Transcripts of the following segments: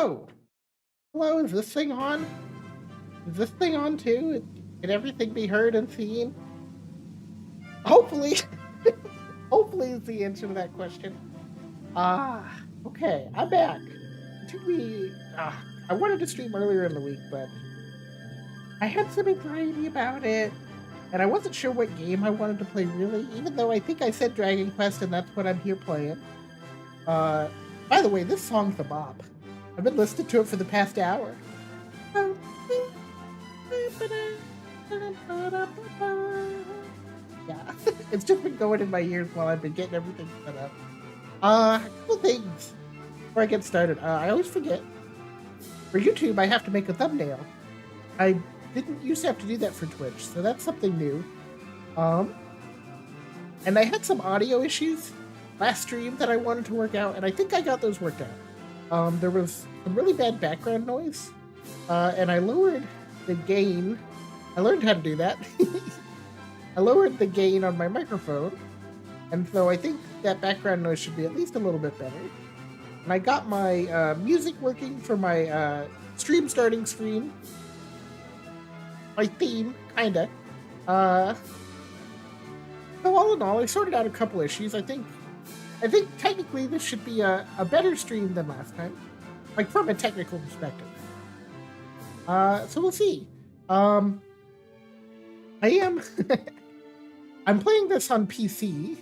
Hello. Hello, is this thing on? Is this thing on too? Can everything be heard and seen? Hopefully. Hopefully is the answer to that question. Okay, I'm back. Did we... I wanted to stream earlier in the week, but I had some anxiety about it, and I wasn't sure what game I wanted to play really, even though I think I said Dragon Quest, and that's what I'm here playing. By the way, this song's a bop. I've been listening to it for the past hour. Yeah, it's just been going in my ears while I've been getting everything set up. A couple things before I get started. I always forget. For YouTube, I have to make a thumbnail. I didn't used to have to do that for Twitch, so that's something new. And I had some audio issues last stream that I wanted to work out, and I think I got those worked out. There was some really bad background noise, and I lowered the gain. I learned how to do that. I lowered the gain on my microphone, and so I think that background noise should be at least a little bit better. And I got my music working for my stream starting screen. My theme, kinda. So all in all, I sorted out a couple issues. I think technically this should be a better stream than last time, like from a technical perspective. So we'll see. I'm playing this on PC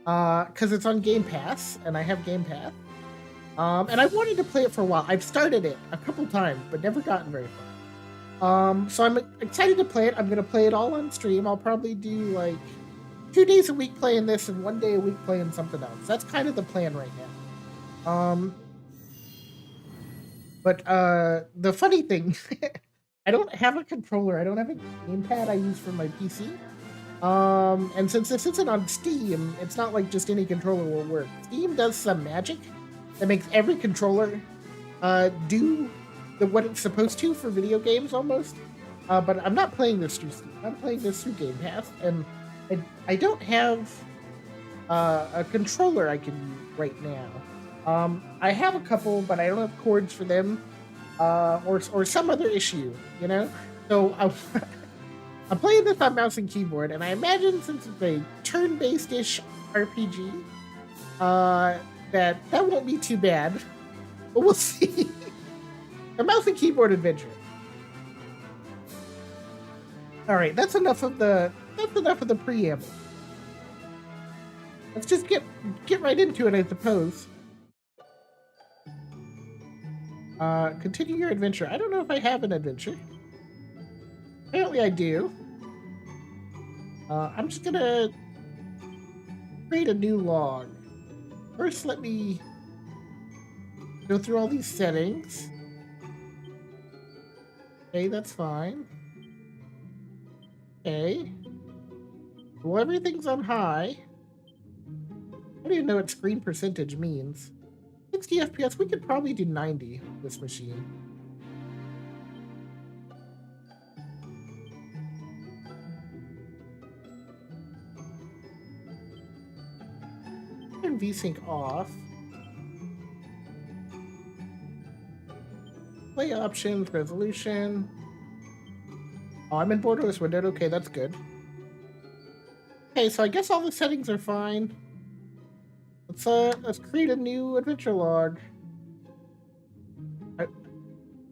because it's on Game Pass, and I have Game Pass. And I wanted to play it for a while. I've started it a couple times, but never gotten very far. So I'm excited to play it. I'm going to play it all on stream. I'll probably do like 2 days a week playing this and 1 day a week playing something else. That's kind of the plan right now. But the funny thing, I don't have a controller. I don't have a gamepad I use for my PC. And since this isn't on Steam, it's not like just any controller will work. Steam does some magic that makes every controller do what it's supposed to for video games almost. But I'm not playing this through Steam. I'm playing this through Game Pass, and I don't have a controller I can use right now. I have a couple, but I don't have cords for them, or some other issue, you know? So I'm playing this on mouse and keyboard, and I imagine since it's a turn-based-ish RPG, that won't be too bad. But we'll see. A mouse and keyboard adventure. All right, that's enough of the preamble. Let's just get right into it, I suppose. Continue your adventure. I don't know if I have an adventure. Apparently I do. I'm just gonna create a new log. First, let me go through all these settings. Okay, that's fine. Okay. Well, everything's on high. I don't even know what screen percentage means. 60 FPS, we could probably do 90 with this machine. Turn VSync off. Play options, resolution. Oh, I'm in borderless windowed. Okay, that's good. Okay, so I guess all the settings are fine. Let's create a new adventure log. I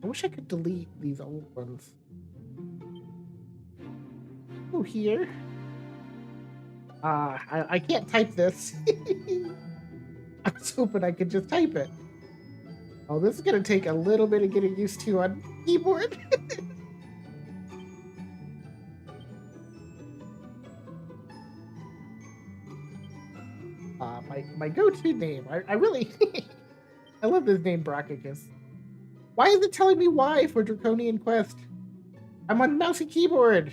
wish I could delete these old ones. Oh, here. I can't type this. I was hoping I could just type it. Oh, this is gonna take a little bit of getting used to on keyboard. My go-to name. I really I love this name, Brachicus. Why is it telling me Y for Draconian Quest? I'm on mouse and keyboard.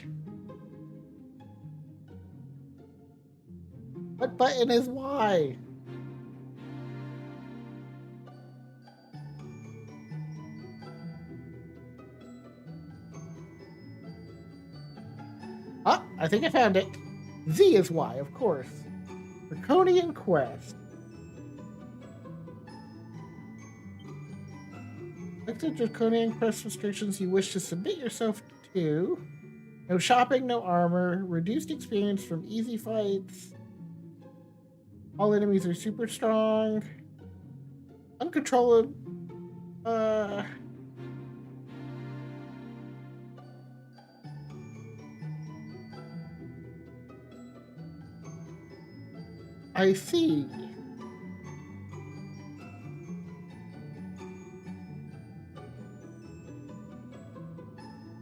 What button is Y? Ah, I think I found it. Z is Y, of course. Draconian Quest. Like the draconian quest restrictions you wish to submit yourself to. No shopping, no armor, reduced experience from easy fights. All enemies are super strong. Uncontrollable. I see.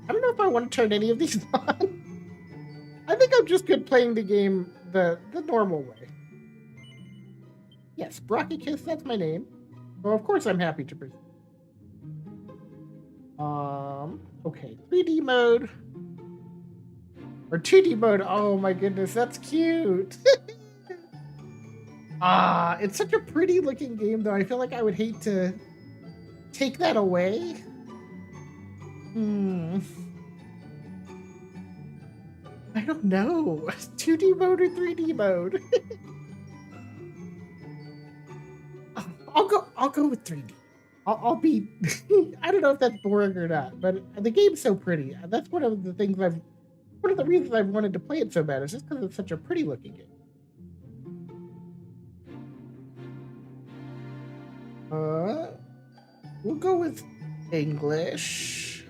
I don't know if I want to turn any of these on. I think I'm just good playing the game the normal way. Yes, Brockicus, that's my name. So of course I'm happy to proceed. Okay, 3D mode. Or 2D mode. Oh my goodness, that's cute. It's such a pretty looking game though. I feel like I would hate to take that away. I don't know. 2D mode or 3D mode? I'll go with 3D. I'll be I don't know if that's boring or not, but the game's so pretty. That's one of the reasons I've wanted to play it so bad. It's just because it's such a pretty looking game. We'll go with English.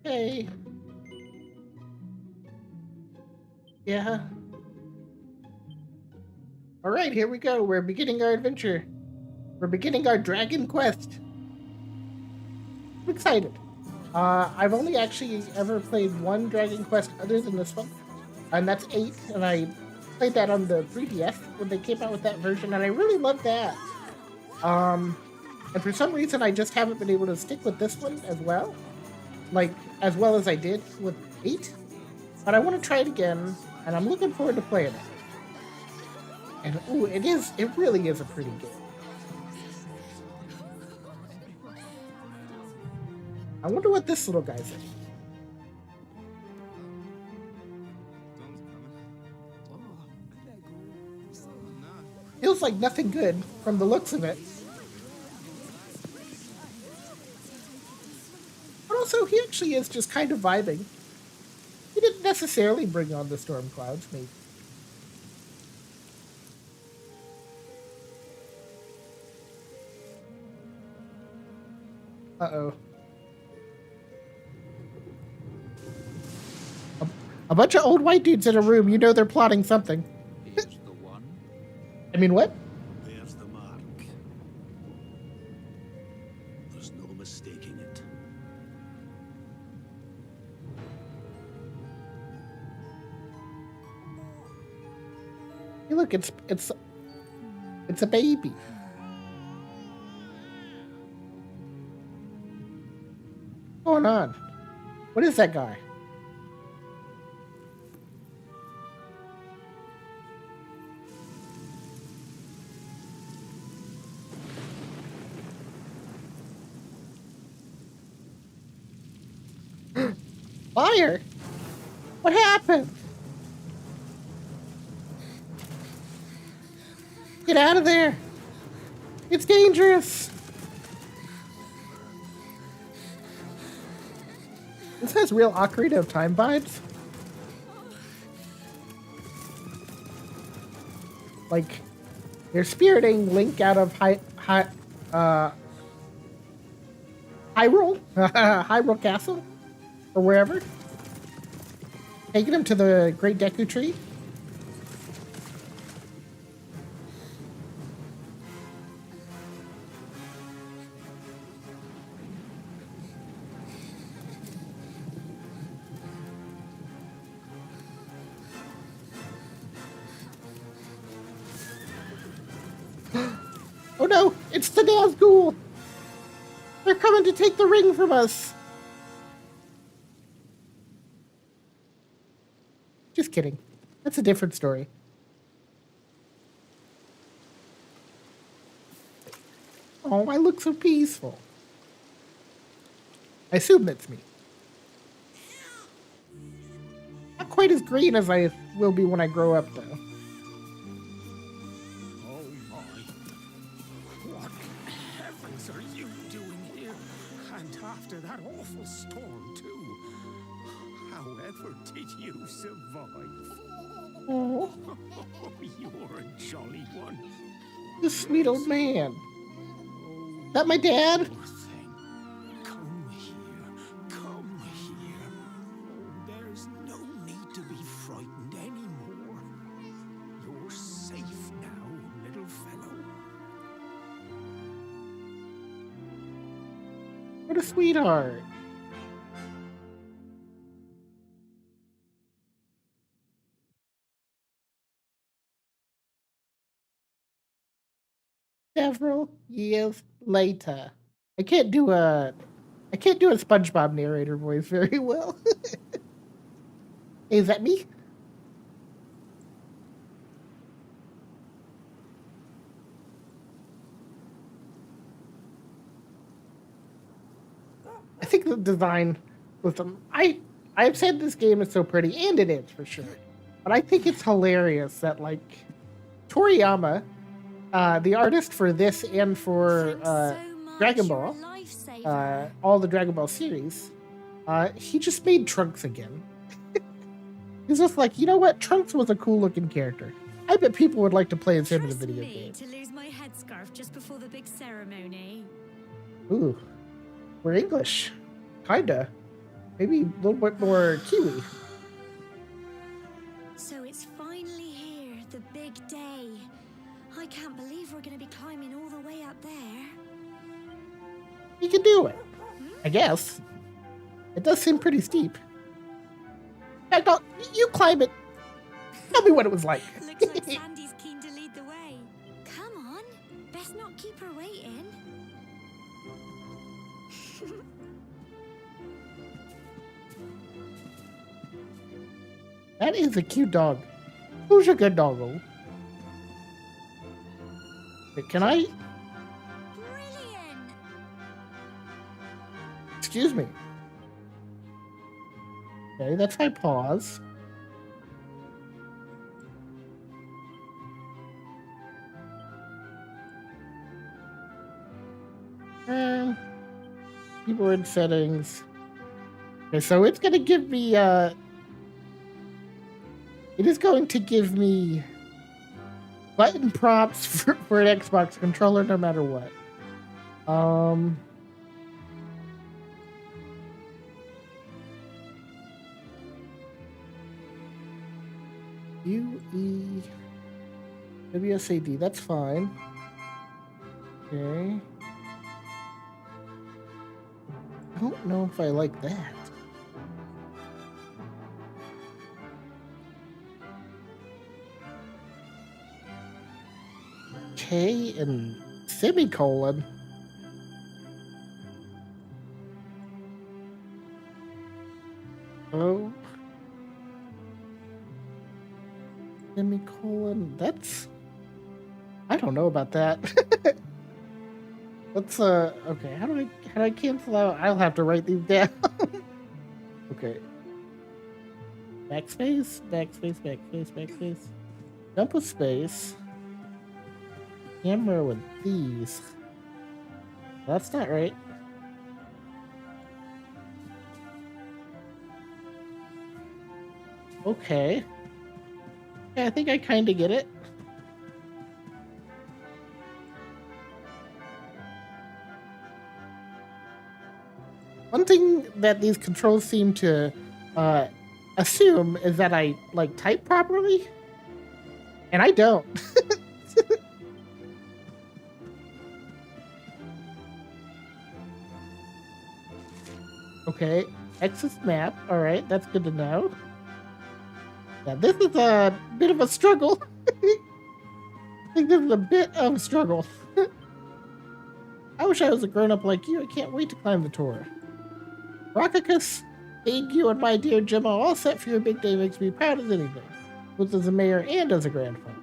Okay. Yeah. All right, here we go. We're beginning our adventure. We're beginning our dragon quest. I'm excited. I've only actually ever played one Dragon Quest other than this one, and that's 8, and I played that on the 3DS when they came out with that version, and I really loved that. And for some reason, I just haven't been able to stick with this one as well, like as well as I did with 8. But I want to try it again, and I'm looking forward to playing it. And ooh, it really is a pretty game. I wonder what this little guy's in. Feels like nothing good from the looks of it. But also, he actually is just kind of vibing. He didn't necessarily bring on the storm clouds, maybe. Uh-oh. A bunch of old white dudes in a room. You know they're plotting something. Here's the one. I mean, what? There's the mark. There's no mistaking it. Hey, look, it's a baby. What's going on? What is that guy? Fire! What happened? Get out of there! It's dangerous! This has real Ocarina of Time vibes. Like, they're spiriting Link out of Hyrule? Hyrule Castle? Or wherever. Taking him to the Great Deku Tree. Oh no, it's the Nazgul! They're coming to take the ring from us! Just kidding. That's a different story. Oh, I look so peaceful. I assume that's me. Not quite as green as I will be when I grow up, though. Oh my. What heavens are you doing here? And after that awful storm, too. However did you survive? Oh, You're a jolly one. this sweet old man. Is that my dad? Poor thing. Come here. Come here. Oh, there's no need to be frightened anymore. You're safe now, little fellow. What a sweetheart. Several years later. I can't do a SpongeBob narrator voice very well. Hey, is that me? I think the design with them. I've said this game is so pretty, and it is for sure. But I think it's hilarious that like Toriyama, the artist for this and for Dragon Ball, all the Dragon Ball series, he just made Trunks again. He's just like, you know what? Trunks was a cool looking character. I bet people would like to play as him in the Trust video me game. to lose my headscarf just before the big ceremony. Ooh, we're English. Kinda. Maybe a little bit more Kiwi. So it's finally here, the big day. I can't believe we're going to be climbing all the way up there. You can do it. I guess. It does seem pretty steep. In fact, you climb it. Tell me what it was like. Looks like Sandy's keen to lead the way. Come on, best not keep her waiting. That is a cute dog. Who's a good doggo? Wait, can I? Brilliant! Excuse me. Okay, that's my pause. Keyboard settings. Okay, so it's gonna give me it is going to give me button prompts for an Xbox controller no matter what. UE WSAD, that's fine. Okay. I don't know if I like that. K and semicolon. Oh. Semicolon. That's. I don't know about that. Let's okay, how do I cancel out? I'll have to write these down. Okay. Backspace, backspace, backspace, backspace. Jump with space. Camera with these. That's not right. Okay. Yeah, I think I kind of get it. One thing that these controls seem to assume is that I like type properly, and I don't. Okay, X's map. All right, that's good to know. Yeah, this is a bit of a struggle. I think this is a bit of a struggle. I wish I was a grown-up like you. I can't wait to climb the tour. Rockicus, being you and my dear Gemma all set for your big day makes me proud as anything, both as a mayor and as a grandfather.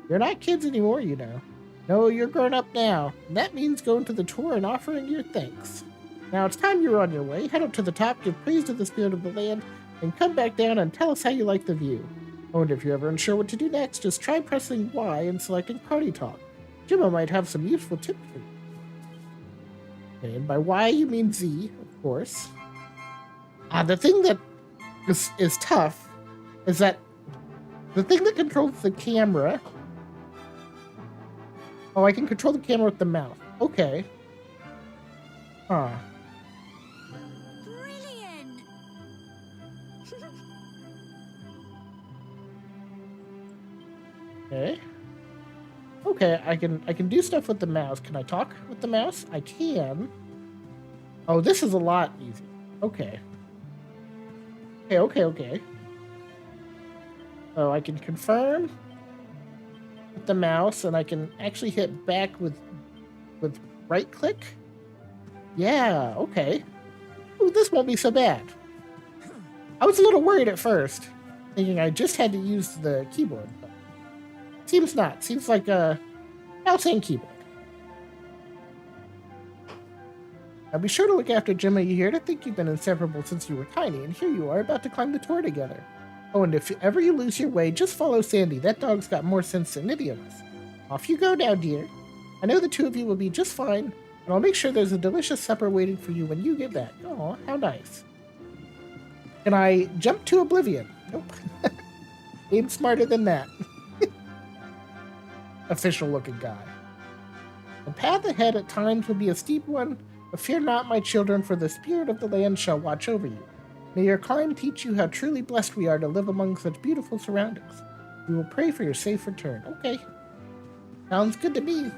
You're not kids anymore, you know. No, you're grown up now. And that means going to the tour and offering your thanks. Now it's time you're on your way. Head up to the top, give praise to the spirit of the land, and come back down and tell us how you like the view. Oh, and if you're ever unsure what to do next, just try pressing Y and selecting Party Talk. Jimmo might have some useful tips for you. Okay, and by Y you mean Z, of course. The thing that is tough is that the thing that controls the camera. Oh, I can control the camera with the mouth. Okay. Huh. Brilliant! Okay. Okay, I can do stuff with the mouse. Can I talk with the mouse? I can. Oh, this is a lot easier. Okay. Okay. Oh, I can confirm with the mouse, and I can actually hit back with right click. Yeah, okay. Ooh, this won't be so bad. I was a little worried at first, thinking I just had to use the keyboard. But seems not. Seems like a mouse and keyboard. Now be sure to look after Jimmo. You here to think you've been inseparable since you were tiny, and here you are about to climb the tour together. Oh, and if ever you lose your way, just follow Sandy. That dog's got more sense than any of us. Off you go now, dear. I know the two of you will be just fine, and I'll make sure there's a delicious supper waiting for you when you get back. Oh, how nice. Can I jump to oblivion? Nope. Ain't smarter than that. Official looking guy. The path ahead at times will be a steep one, but fear not, my children, for the spirit of the land shall watch over you. May your climb teach you how truly blessed we are to live among such beautiful surroundings. We will pray for your safe return. Okay. Sounds good to me.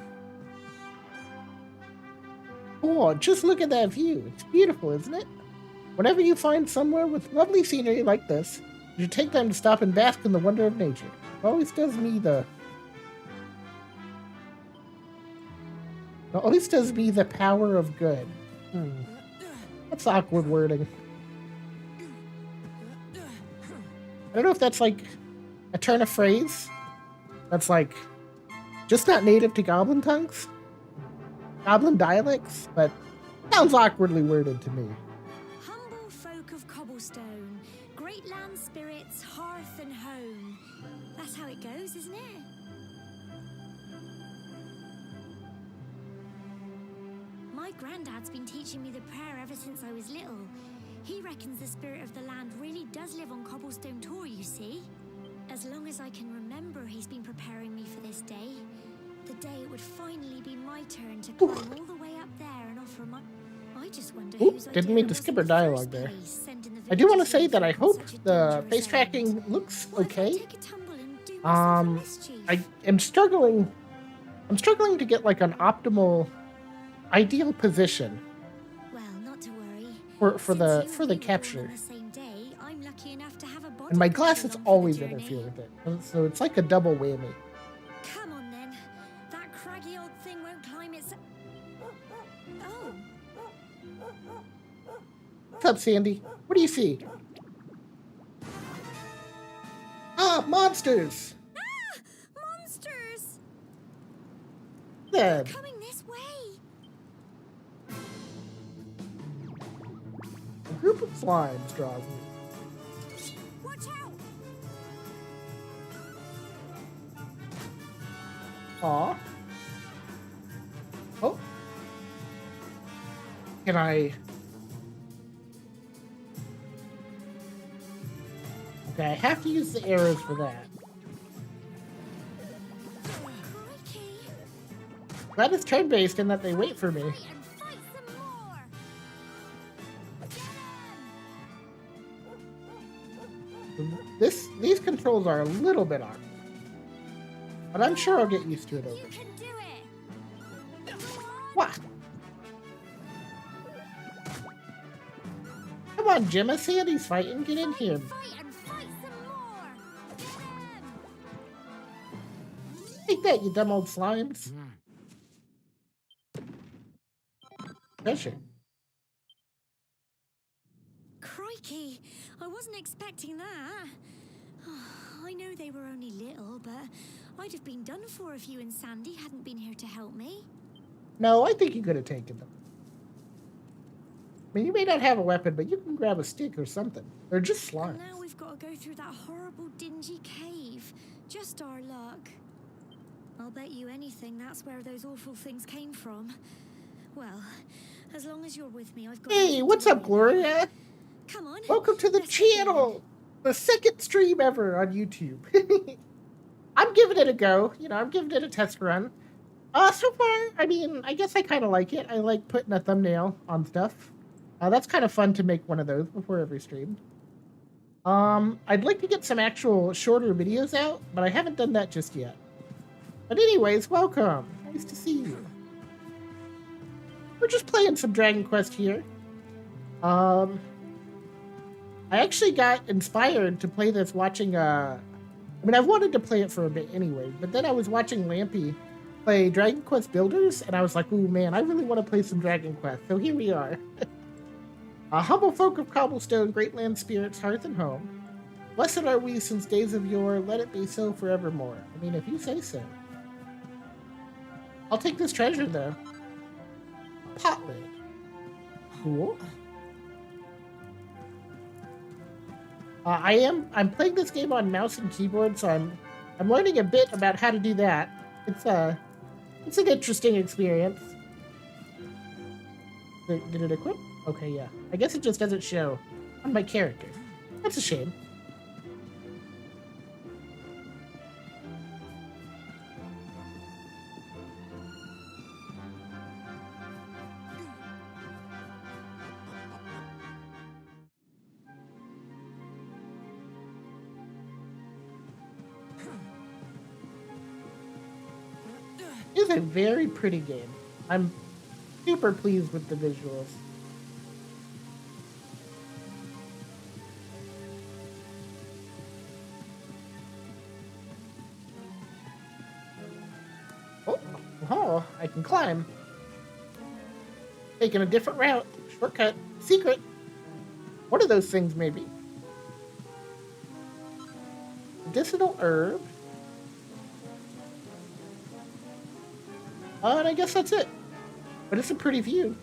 Oh, just look at that view. It's beautiful, isn't it? Whenever you find somewhere with lovely scenery like this, you should take time to stop and bask in the wonder of nature. It always does me the power of good. That's awkward wording. I don't know if that's like a turn of phrase that's like just not native to Goblin tongues, Goblin dialects, but sounds awkwardly worded to me. Humble folk of cobblestone, great land spirits, hearth and home. That's how it goes, isn't it? My granddad's been teaching me the prayer ever since I was little. He reckons the spirit of the land really does live on Cobblestone Tor, you see. As long as I can remember, he's been preparing me for this day. The day it would finally be my turn to climb all the way up there and offer my... I just wonder whose didn't mean to skip her dialogue there. I do want to say that I hope the face tracking looks okay. I am struggling. I'm struggling to get like an optimal, ideal position. Well, not to worry. For the capture. And my glasses always interfere with it, so it's like a double whammy. Come on then, that craggy old thing won't climb its... Oh. What's up, Sandy? What do you see? Ah, monsters! Ah! Monsters! They're coming this way. A group of slimes draws me. Watch out! Aw. Oh. Can I... Okay, I have to use the arrows for that. Crikey. That is turn-based in that they wait for me. Fight and fight some more. Get 'em! These controls are a little bit awkward. But I'm sure I'll get used to it over. You can do it. Go on. What? Come on, Jimma. Sandy's fighting. Get in here. Fight and fight some more. Get 'em! Take that, you dumb old slimes. Treasure. Crikey, I wasn't expecting that. I know they were only little, but I'd have been done for if you and Sandy hadn't been here to help me. No, I think you could have taken them. I mean, you may not have a weapon, but you can grab a stick or something. They're just slimes. And now we've got to go through that horrible, dingy cave. Just our luck. I'll bet you anything that's where those awful things came from. Well, as long as you're with me, I've got... Hey, what's up, Gloria? Come on. Welcome to the let's get channel! The second stream ever on YouTube. I'm giving it a go. You know, I'm giving it a test run. So far, I mean, I guess I kind of like it. I like putting a thumbnail on stuff. That's kind of fun to make one of those before every stream. I'd like to get some actual shorter videos out, but I haven't done that just yet. But anyways, welcome. Nice to see you. We're just playing some Dragon Quest here. I actually got inspired to play this watching, I mean, I've wanted to play it for a bit anyway, but then I was watching Lampy play Dragon Quest Builders, and I was like, ooh, man, I really want to play some Dragon Quest, so here we are. Humble folk of cobblestone, great land spirits, hearth and home. Blessed are we since days of yore, let it be so forevermore. I mean, if you say so. I'll take this treasure, though. Pot lid. Cool. I'm playing this game on mouse and keyboard, so I'm learning a bit about how to do that. It's an interesting experience. Did it equip? Okay, yeah. I guess it just doesn't show on my character. That's a shame. It's a very pretty game. I'm super pleased with the visuals. Oh, I can climb. Taking a different route. Shortcut. Secret. What are those things, maybe? Medicinal herb. And I guess that's it. But it's a pretty view.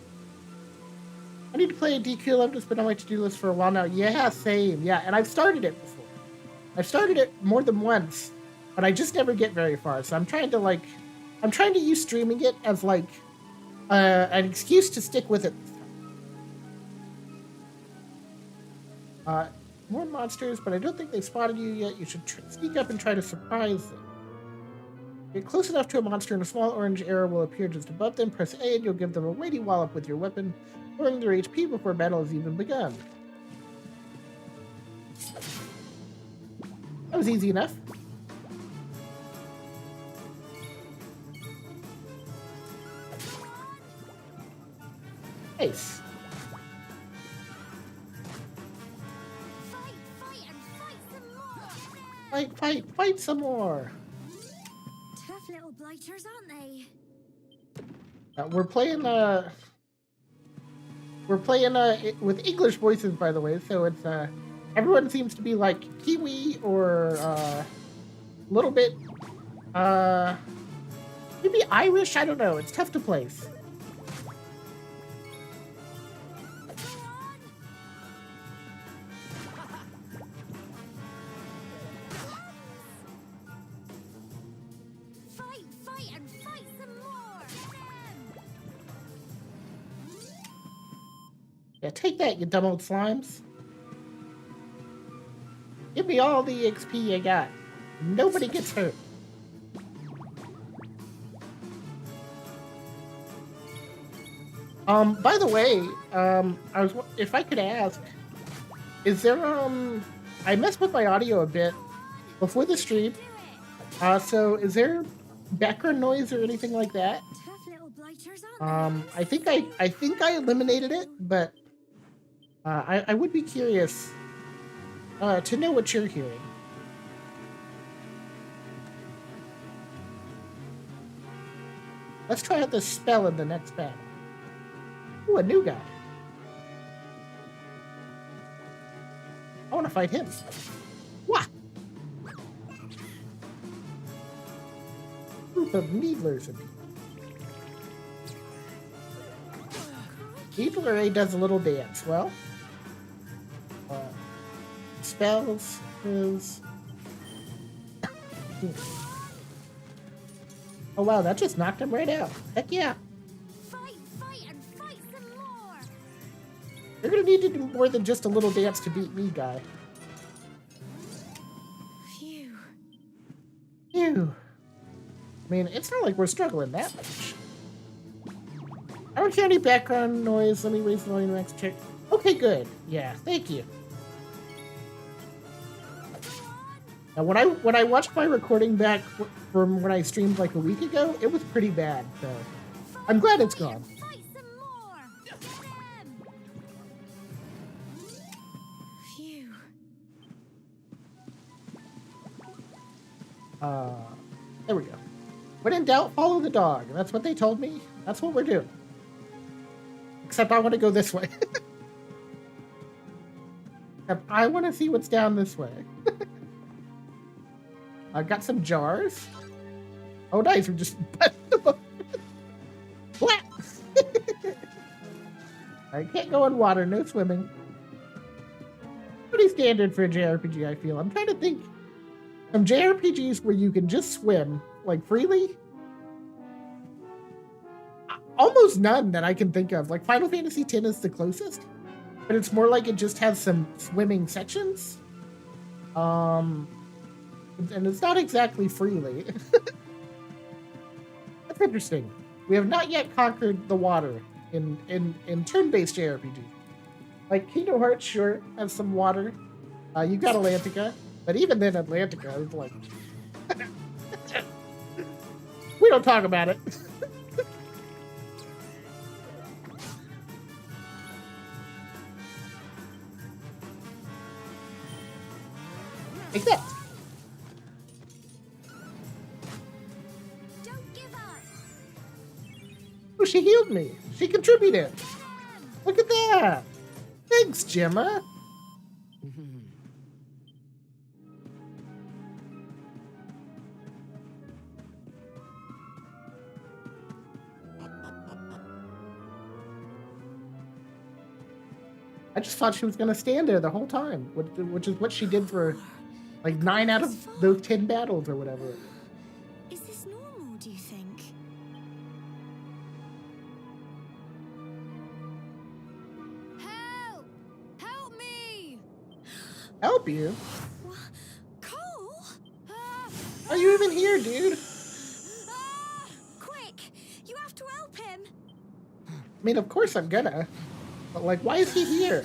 I need to play a DQXI S, but on my to-do list for a while now. Yeah, same. Yeah, and I've started it before. I've started it more than once, but I just never get very far. So I'm trying to use streaming it as like an excuse to stick with it. More monsters, but I don't think they've spotted you yet. You should sneak up and try to surprise them. Get close enough to a monster and a small orange arrow will appear just above them. Press A and you'll give them a weighty wallop with your weapon, lowering their HP before battle has even begun. That was easy enough. Nice. Fight some more. Tough little blighters, aren't they? We're playing with English voices, by the way, so it's everyone seems to be like Kiwi or a little bit maybe Irish. I don't know. It's tough to place. Yeah, take that, you dumb old slimes. Give me all the XP you got. Nobody gets hurt. By the way, if I could ask, is there, I messed with my audio a bit before the stream. So is there background noise or anything like that? I think I eliminated it, but I would be curious to know what you're hearing. Let's try out this spell in the next battle. Ooh, a new guy. I want to fight him. What? group of needlers and people. Needler A does a little dance. Well, spells is. Oh wow, that just knocked him right out. Heck yeah. Fight, and fight some more. You're gonna need to do more than just a little dance to beat me, guy. Phew. Phew. I mean, it's not like we're struggling that much. I don't hear any background noise. Let me raise the volume next check. Okay, good. Yeah, thank you. Now, when I watched my recording back from when I streamed like a week ago, it was pretty bad. So I'm glad it's gone. Fight some more. Get them. Phew. There we go. When in doubt, follow the dog. That's what they told me. That's what we're doing. Except I want to go this way. Except I want to see what's down this way. I've got some jars. Oh, nice. We're just... I can't go in water. No swimming. Pretty standard for a JRPG, I feel. I'm trying to think. Some JRPGs where you can just swim, like, freely. Almost none that I can think of. Like, Final Fantasy X is the closest. But it's more like it just has some swimming sections. And it's not exactly freely. That's interesting. We have not yet conquered the water in turn-based JRPG. Like, Kingdom Hearts, sure, has some water. You got Atlantica. But even then, Atlantica is like... we don't talk about it. Take that. Don't give up. Oh, she healed me. She contributed. Look at that. Thanks, Gemma. I just thought she was going to stand there the whole time, which is what she did for like 9 out of those 10 battles or whatever. Is this normal, do you think? Help! Help me! Help you? Cole? Are you even here, dude? Quick! You have to help him! I mean, of course I'm gonna. But, like, why is he here?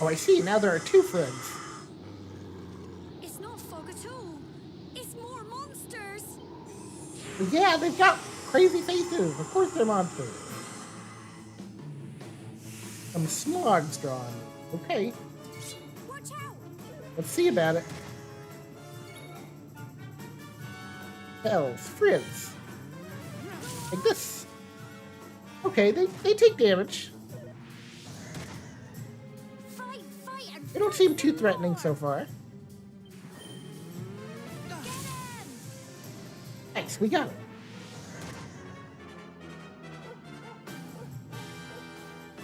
Oh, I see. Now there are 2 friends. It's not fog at all. It's more monsters. Yeah, they've got crazy faces. Of course they're monsters. Some smog's drawn. Okay. Watch out! Let's see about it. Hells, friends. Like this. Okay, they take damage. Fight, and They don't seem too threatening so far. get him! Nice, we got it.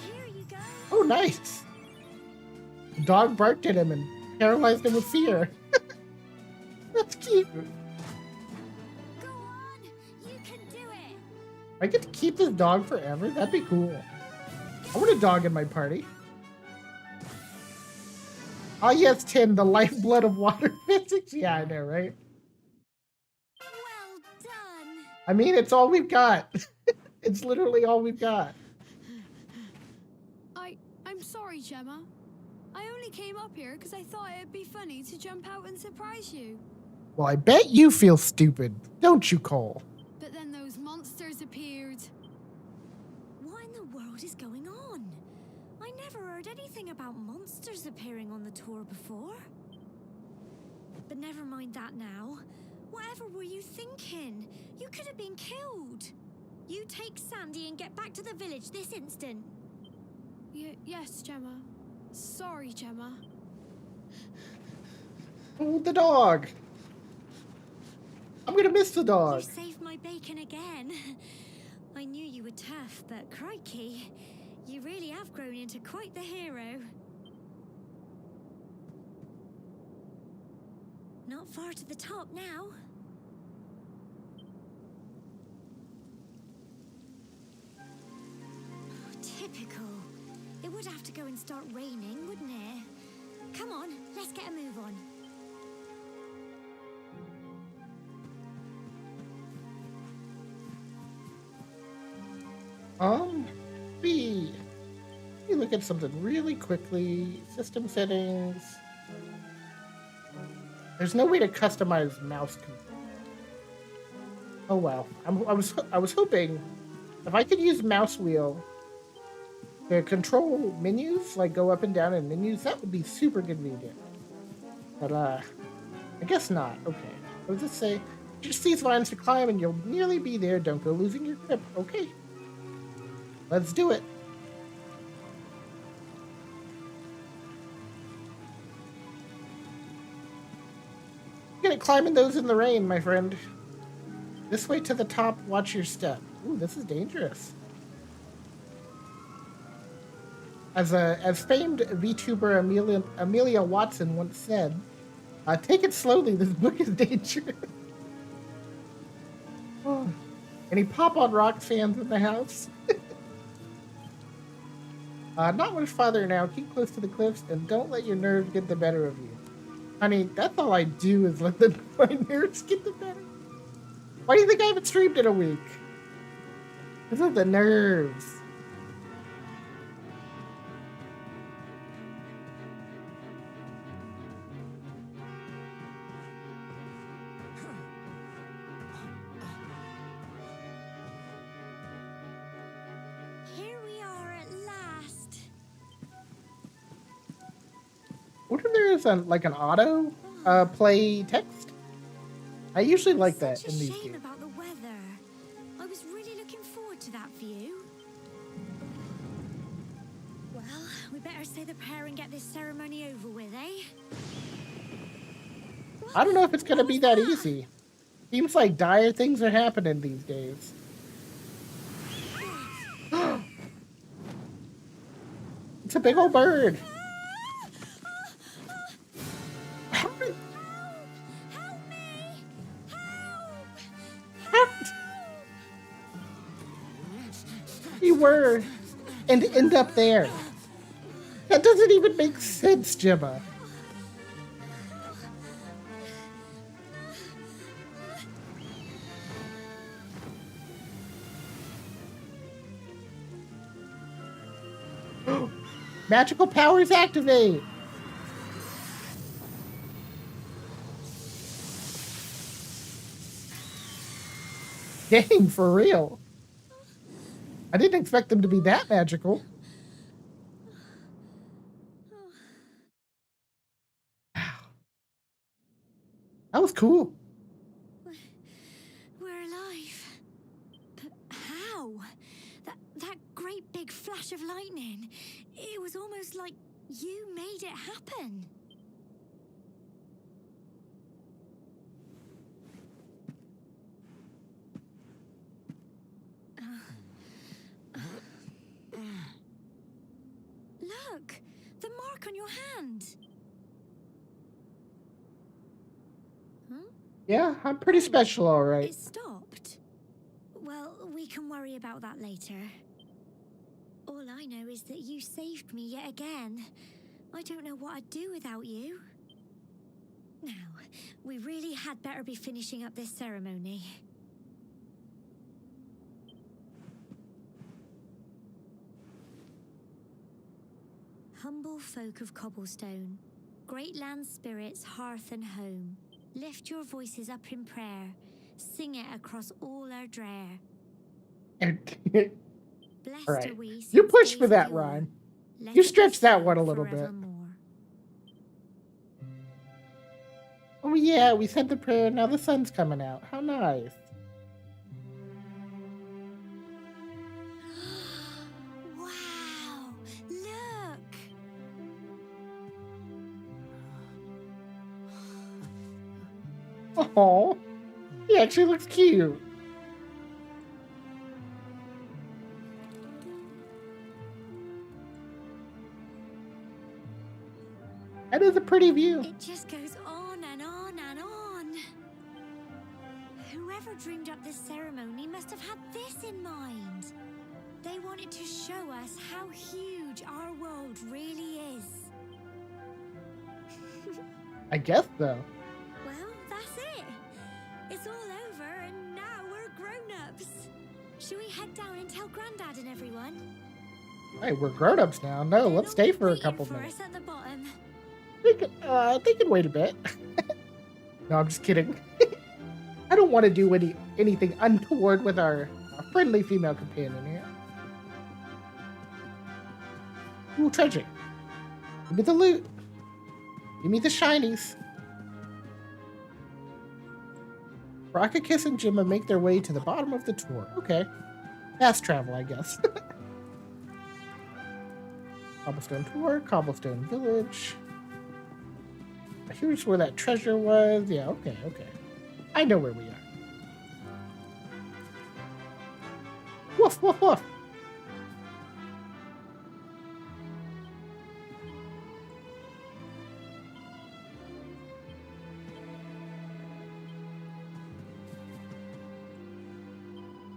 Here you go. Oh, nice. The dog barked at him and paralyzed him with fear. That's cute. Go on, you can do it. I get to keep this dog forever? That'd be cool. I want a dog in my party. Ah, yes, Tin, the lifeblood of water physics. Yeah, I know, right? Well done. I mean, it's all we've got. It's literally all we've got. I'm sorry, Gemma. I only came up here because I thought it'd be funny to jump out and surprise you. Well, I bet you feel stupid, don't you, Cole? But then those monsters appeared. What in the world is going on? I never heard anything about monsters appearing on the tour before. But never mind that now. Whatever were you thinking? You could have been killed. You take Sandy and get back to the village this instant. Yes, Gemma. Sorry, Gemma. Oh, the dog. I'm gonna miss the You dog. saved my bacon again. I knew you were tough, but crikey, you really have grown into quite the hero. Not far to the top now. Typical. It would have to go and start raining, wouldn't it? Come on, let's get a move on. B. Let me look at something really quickly. System settings. There's no way to customize mouse control. Oh wow. I was hoping if I could use mouse wheel to control menus, like go up and down in menus, that would be super convenient. But I guess not. Okay. What does it say? Just these lines to climb and you'll nearly be there. Don't go losing your grip. Okay. Let's do it. You're gonna climbing those in the rain, my friend. This way to the top, watch your step. Ooh, this is dangerous. As famed VTuber Amelia Watson once said, take it slowly, this book is dangerous. Oh. Any Pop on Rocks fans in the house? Not much farther now. Keep close to the cliffs and don't let your nerves get the better of you. Honey, that's all I do is let my nerves get the better. Why do you think I haven't streamed in a week? This is the nerves. Here we are at last. What if there is like an auto play text? I usually like that Such a in these shame games. about the weather. I was really looking forward to that view. Well, we better say the prayer and get this ceremony over with, eh? I don't know if it's gonna be that easy. Seems like dire things are happening these days. It's a big old bird. Help me! How you were and end up there? That doesn't even make sense, Gemma. Magical powers activate! Dang, for real. I didn't expect them to be that magical. Wow. That was cool. We're alive. But how? That great big flash of lightning. It was almost like you made it happen. Look, the mark on your hand. Huh? Yeah, I'm pretty special, all right. It stopped. Well, we can worry about that later. All I know is that you saved me yet again. I don't know what I'd do without you. Now, we really had better be finishing up this ceremony. Humble folk of cobblestone, great land spirits, hearth and home, lift your voices up in prayer, sing it across all our drear. Blessed All right. are we You since pushed days for that of yore. rhyme. Let You it be stretched that so one a little bit. forevermore. Oh yeah, we said the prayer, now the sun's coming out. How nice. Wow! Look! Oh, he actually looks cute. That is a pretty view. It just goes on and on and on. Whoever dreamed up this ceremony must have had this in mind. They wanted to show us how huge our world really is. I guess so. Well, that's it. It's all over and now we're grown-ups. Should we head down and tell Grandad and everyone? Hey, we're grown-ups now. No, let's stay for a Waiting couple for minutes. us at the bottom. They can wait a bit. No, I'm just kidding. I don't want to do anything untoward with our friendly female companion here. Ooh, treasure. Give me the loot. Give me the shinies. Rocketkiss and Jimma make their way to the bottom of the tour. Okay. Fast travel, I guess. Cobblestone tour, Cobblestone village. Here's where that treasure was. Yeah, okay. I know where we are. Woof, woof, woof.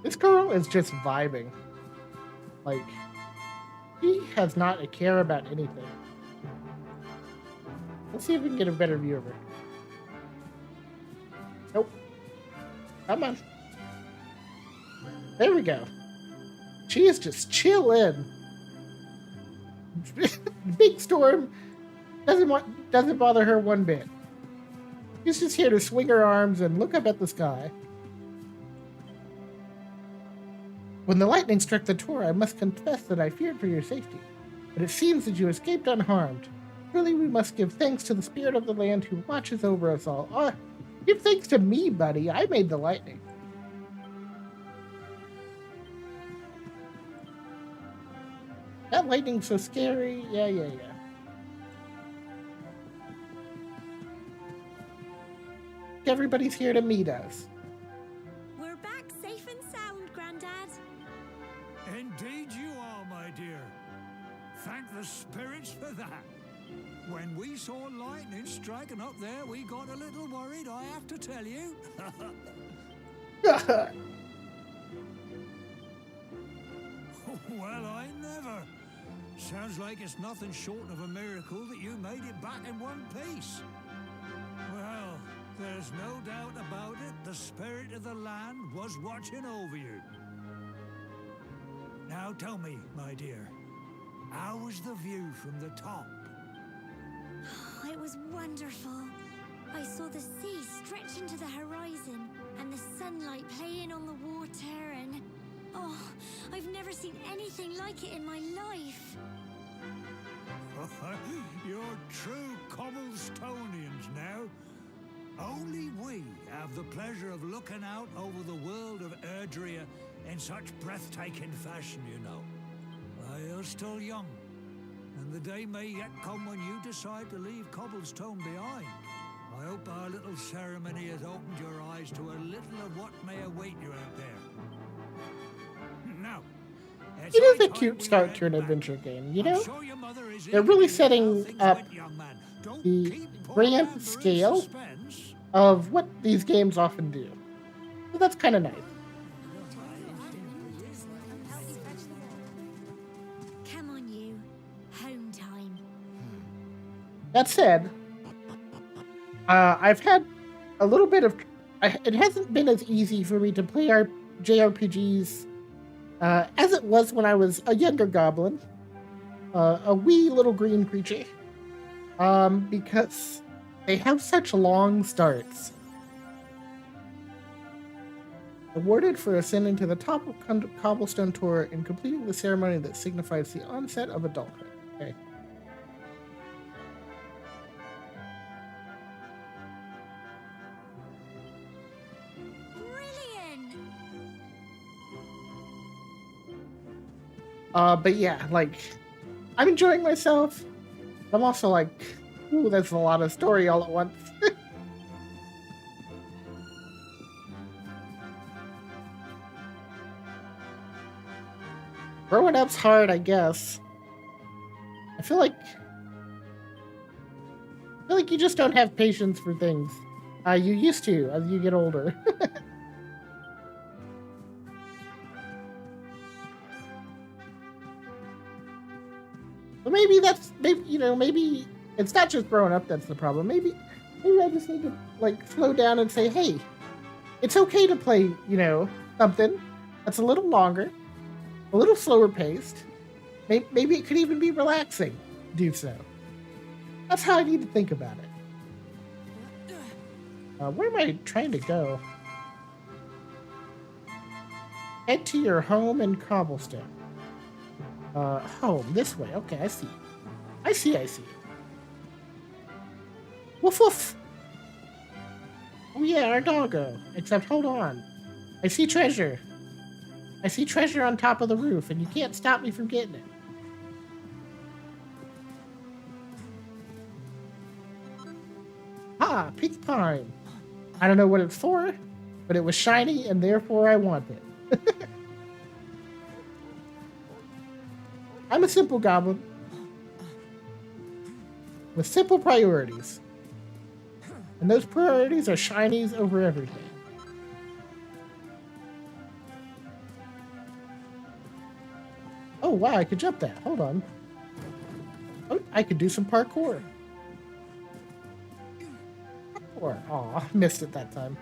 This girl is just vibing. Like, she has not a care about anything. Let's see if we can get a better view of her. Nope. Come on. There we go. She is just chilling. Big storm doesn't bother her one bit. She's just here to swing her arms and look up at the sky. When the lightning struck the tour, I must confess that I feared for your safety. But it seems that you escaped unharmed. Surely we must give thanks to the spirit of the land who watches over us all. Give thanks to me, buddy. I made the lightning. That lightning's so scary. Yeah. Everybody's here to meet us. We're back safe and sound, Grandad. Indeed you are, my dear. Thank the spirits for that. When we saw lightning striking up there, we got a little worried, I have to tell you. Well, I never. Sounds like it's nothing short of a miracle that you made it back in one piece. Well, there's no doubt about it. The spirit of the land was watching over you. Now tell me, my dear, how was the view from the top? It was wonderful. I saw the sea stretch into the horizon and the sunlight playing on the water and... Oh, I've never seen anything like it in my life. You're true Cobblestonians now. Only we have the pleasure of looking out over the world of Erdrea in such breathtaking fashion, you know. You're still young, and the day may yet come when you decide to leave Cobblestone behind. I hope our little ceremony has opened your eyes to a little of what may await you out there. Now, It is a cute start to an adventure game, you know? They're really setting up the grand scale of what these games often do. So that's kind of nice. Come on, you. Home time. That said, I've had a little bit of... it hasn't been as easy for me to play our JRPGs as it was when I was a younger goblin. A wee little green creature. Because they have such long starts. Awarded for ascending to the top of Cobblestone Tour and completing the ceremony that signifies the onset of adulthood. Okay. Brilliant! But yeah, like, I'm enjoying myself. I'm also like, ooh, that's a lot of story all at once. Growing up's hard, I guess. I feel like you just don't have patience for things. You used to as you get older. But maybe it's not just growing up that's the problem. Maybe I just need to like slow down and say, hey, it's okay to play, something that's a little longer, a little slower paced. Maybe it could even be relaxing. Do so. That's how I need to think about it. Where am I trying to go? Head to your home in Cobblestone. Home, this way. Okay, I see. Woof woof! Oh yeah, our doggo. Except, hold on. I see treasure. I see treasure on top of the roof, and you can't stop me from getting it. Ah, pink pine. I don't know what it's for, but it was shiny, and therefore I want it. I'm a simple goblin with simple priorities. And those priorities are shinies over everything. Oh, wow, I could jump that. Hold on. Oh, I could do some parkour. Aw, missed it that time.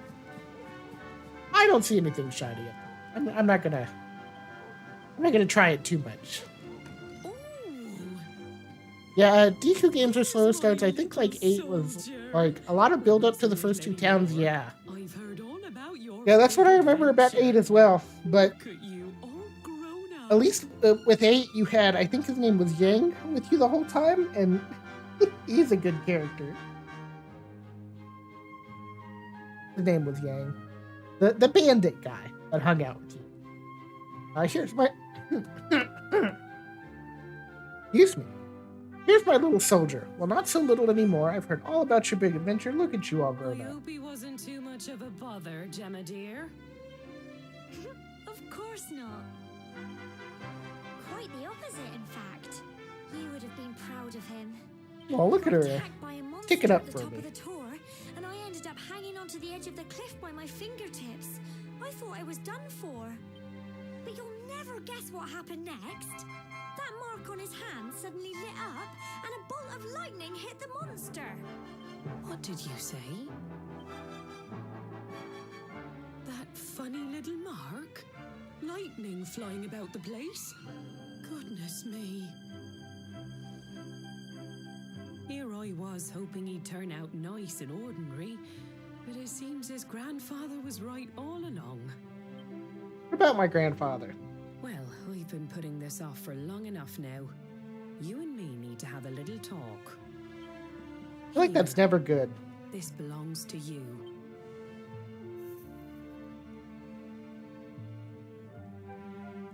I don't see anything shiny yet. I'm not gonna try it too much. Yeah, DQ games are slow starts. I think like 8 was like a lot of build up to the first 2 towns. Yeah. Yeah, that's what I remember about 8 as well. But at least with 8, you had, I think his name was Yang with you the whole time, and he's a good character. His name was Yang, the bandit guy that hung out with you. Here's my excuse me. Here's my little soldier. Well, not so little anymore. I've heard all about your big adventure. Look at you all grown up. I hope he wasn't too much of a bother, Gemma dear. Of course not. Quite the opposite, in fact. You would have been proud of him. Well, look at her. Attacked by a monster Stick it up at the for top me. of the tour, and I ended up hanging onto the edge of the cliff by my fingertips. I thought I was done for. But you'll never guess what happened next. That mark on his hand suddenly lit up, and a bolt of lightning hit the monster. What did you say? That funny little mark? Lightning flying about the place? Goodness me. Here I was hoping he'd turn out nice and ordinary, but it seems his grandfather was right all along. What about my grandfather? Well, I've been putting this off for long enough now. You and me need to have a little talk. I feel like that's never good. This belongs to you.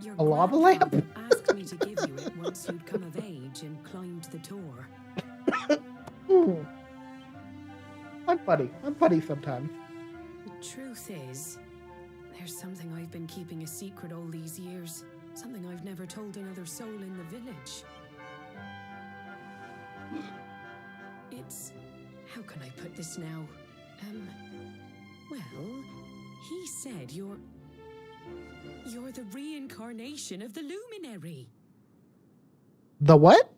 Your A lava lamp? grandfather asked me to give you it once you'd come of age and climbed the tour. I'm funny sometimes. The truth is, there's something I've been keeping a secret all these years. Something I've never told another soul in the village. It's... how can I put this now? Well, he said you're the reincarnation of the luminary. The what?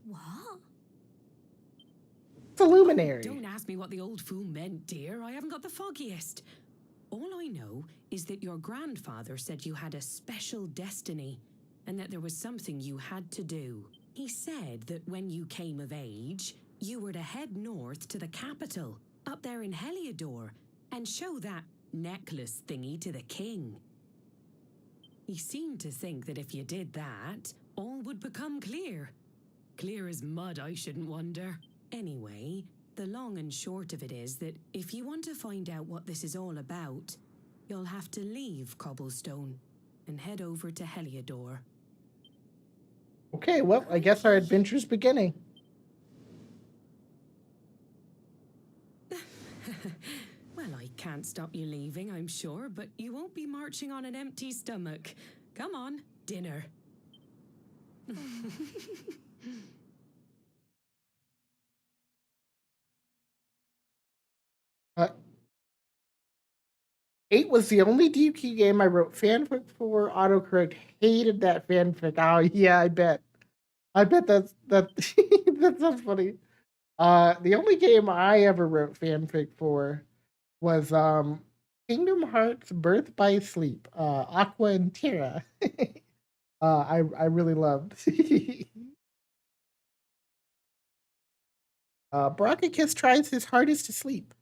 What? It's a luminary. Don't ask me what the old fool meant, dear. I haven't got the foggiest. All I know is that your grandfather said you had a special destiny and that there was something you had to do. He said that when you came of age, you were to head north to the capital, up there in Heliodor, and show that necklace thingy to the king. He seemed to think that if you did that, all would become clear. Clear as mud, I shouldn't wonder. Anyway, the long and short of it is that if you want to find out what this is all about, you'll have to leave Cobblestone and head over to Heliodor. Okay, well, I guess our adventure's beginning. Well, I can't stop you leaving, I'm sure, but you won't be marching on an empty stomach. Come on, dinner. Uh, 8 was the only DQ game I wrote fanfic for. Autocorrect hated that fanfic. Oh yeah, I bet. I bet that that sounds funny. The only game I ever wrote fanfic for was Kingdom Hearts Birth by Sleep, Aqua and Terra. I really loved. Brachicus tries his hardest to sleep,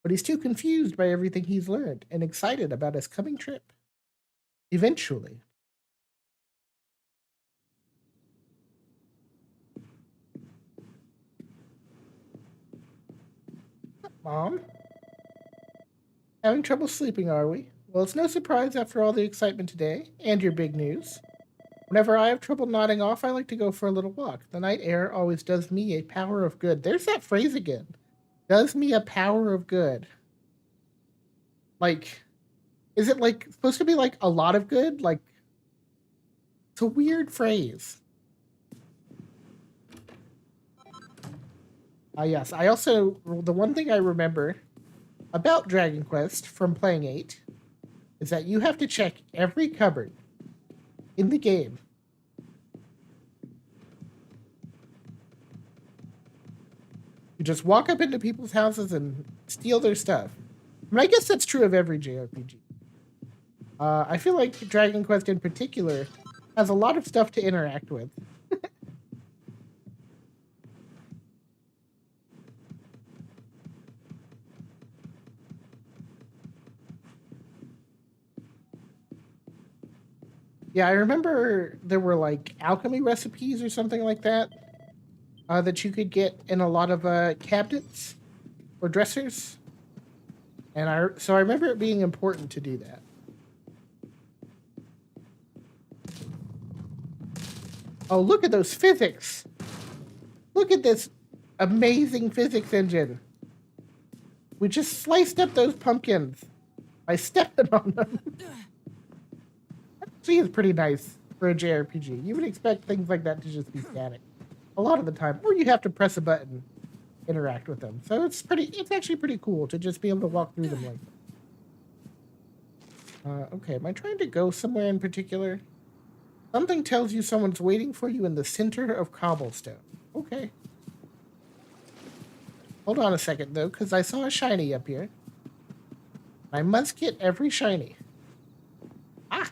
but he's too confused by everything he's learned and excited about his coming trip. Eventually. Mom? Having trouble sleeping, are we? Well, it's no surprise after all the excitement today, and your big news. Whenever I have trouble nodding off, I like to go for a little walk. The night air always does me a power of good. There's that phrase again. Does me a power of good. Like, is it like supposed to be like a lot of good? Like, it's a weird phrase. Yes. I also, the one thing I remember about Dragon Quest from playing 8 is that you have to check every cupboard in the game. You just walk up into people's houses and steal their stuff. I mean, I guess that's true of every JRPG. I feel like Dragon Quest in particular has a lot of stuff to interact with. Yeah, I remember there were like alchemy recipes or something like that that you could get in a lot of cabinets or dressers, and I remember it being important to do that. Oh, look at those physics! Look at this amazing physics engine. We just sliced up those pumpkins by stepping on them. Actually, is pretty nice for a JRPG. You would expect things like that to just be static a lot of the time, or you have to press a button, interact with them. So it's actually pretty cool to just be able to walk through them like that. Okay, am I trying to go somewhere in particular? Something tells you someone's waiting for you in the center of cobblestone. Okay. Hold on a second, though, because I saw a shiny up here. I must get every shiny. Ah!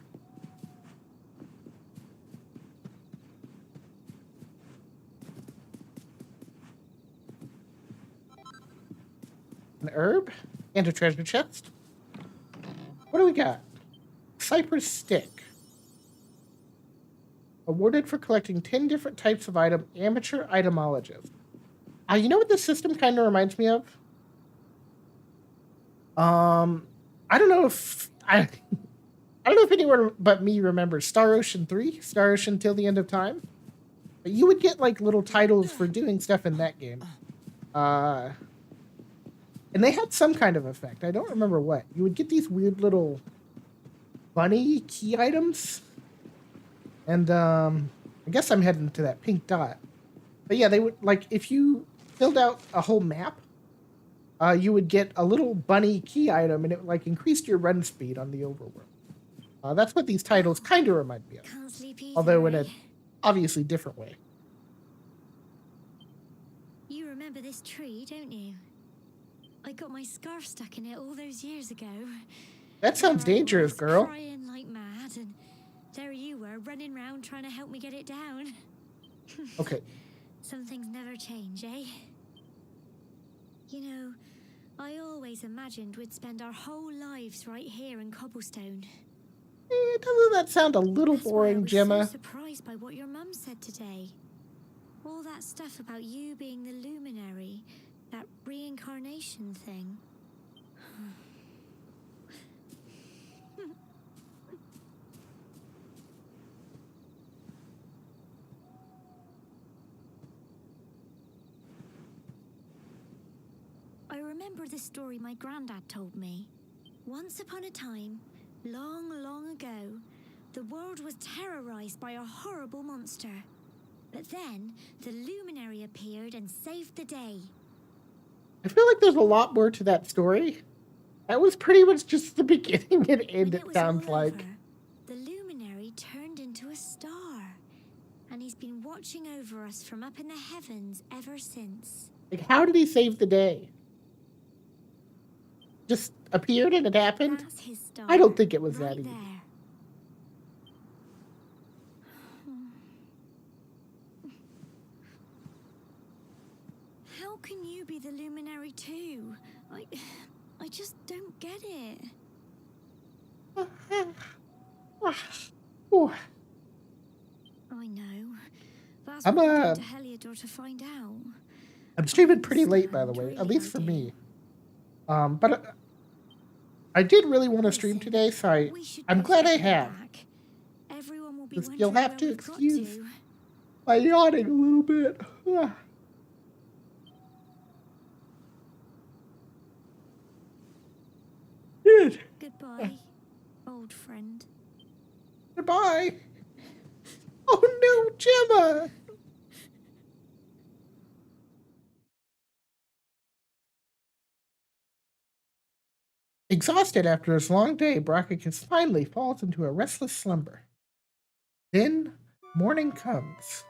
An herb and a treasure chest. What do we got? Cypress stick. Awarded for collecting 10 different types of item. Amateur itemologist. You know what this system kind of reminds me of? I don't know if I don't know if anyone but me remembers Star Ocean 3, Star Ocean Till the End of Time. But you would get like little titles for doing stuff in that game. And they had some kind of effect. I don't remember what. You would get these weird little bunny key items. And I guess I'm heading to that pink dot. But yeah, they would, like, if you filled out a whole map, you would get a little bunny key item, and it like increased your run speed on the overworld. That's what these titles kind of remind me of. Can't sleep either, Although in eh? a obviously different way. You remember this tree, don't you? I got my scarf stuck in it all those years ago. That sounds There I dangerous, was, girl. crying like mad, and there you were running round trying to help me get it down. Okay. Some things never change, eh? You know, I always imagined we'd spend our whole lives right here in Cobblestone. Doesn't that sound a little That's why I boring, was Gemma? so surprised by what your mum said today. All that stuff about you being the luminary, that reincarnation thing. I remember the story my granddad told me. Once upon a time, long, long ago, the world was terrorized by a horrible monster. But then, the luminary appeared and saved the day. I feel like there's a lot more to that story. That was pretty much just the beginning and end, When it it was sounds all like. over, the luminary turned into a star. And he's been watching over us from up in the heavens ever since. Like, how did he save the day? Just appeared and it happened? That's his star. I don't think it was right that easy. there. How can you be the luminary too? I just don't get it. Ooh. I know. That's I'm, what we came to Heliodor to find out. I'm streaming pretty late, by the way, Really, at least I for do. me. But I did really want to stream Listen, today, so we should I'm both glad I get have. back. Everyone will be Just you'll wondering have where to we've got excuse to. my yawning a little bit. Good. Goodbye, old friend. Goodbye. Oh no, Gemma! Exhausted after his long day, Brachicus finally falls into a restless slumber. Then, morning comes.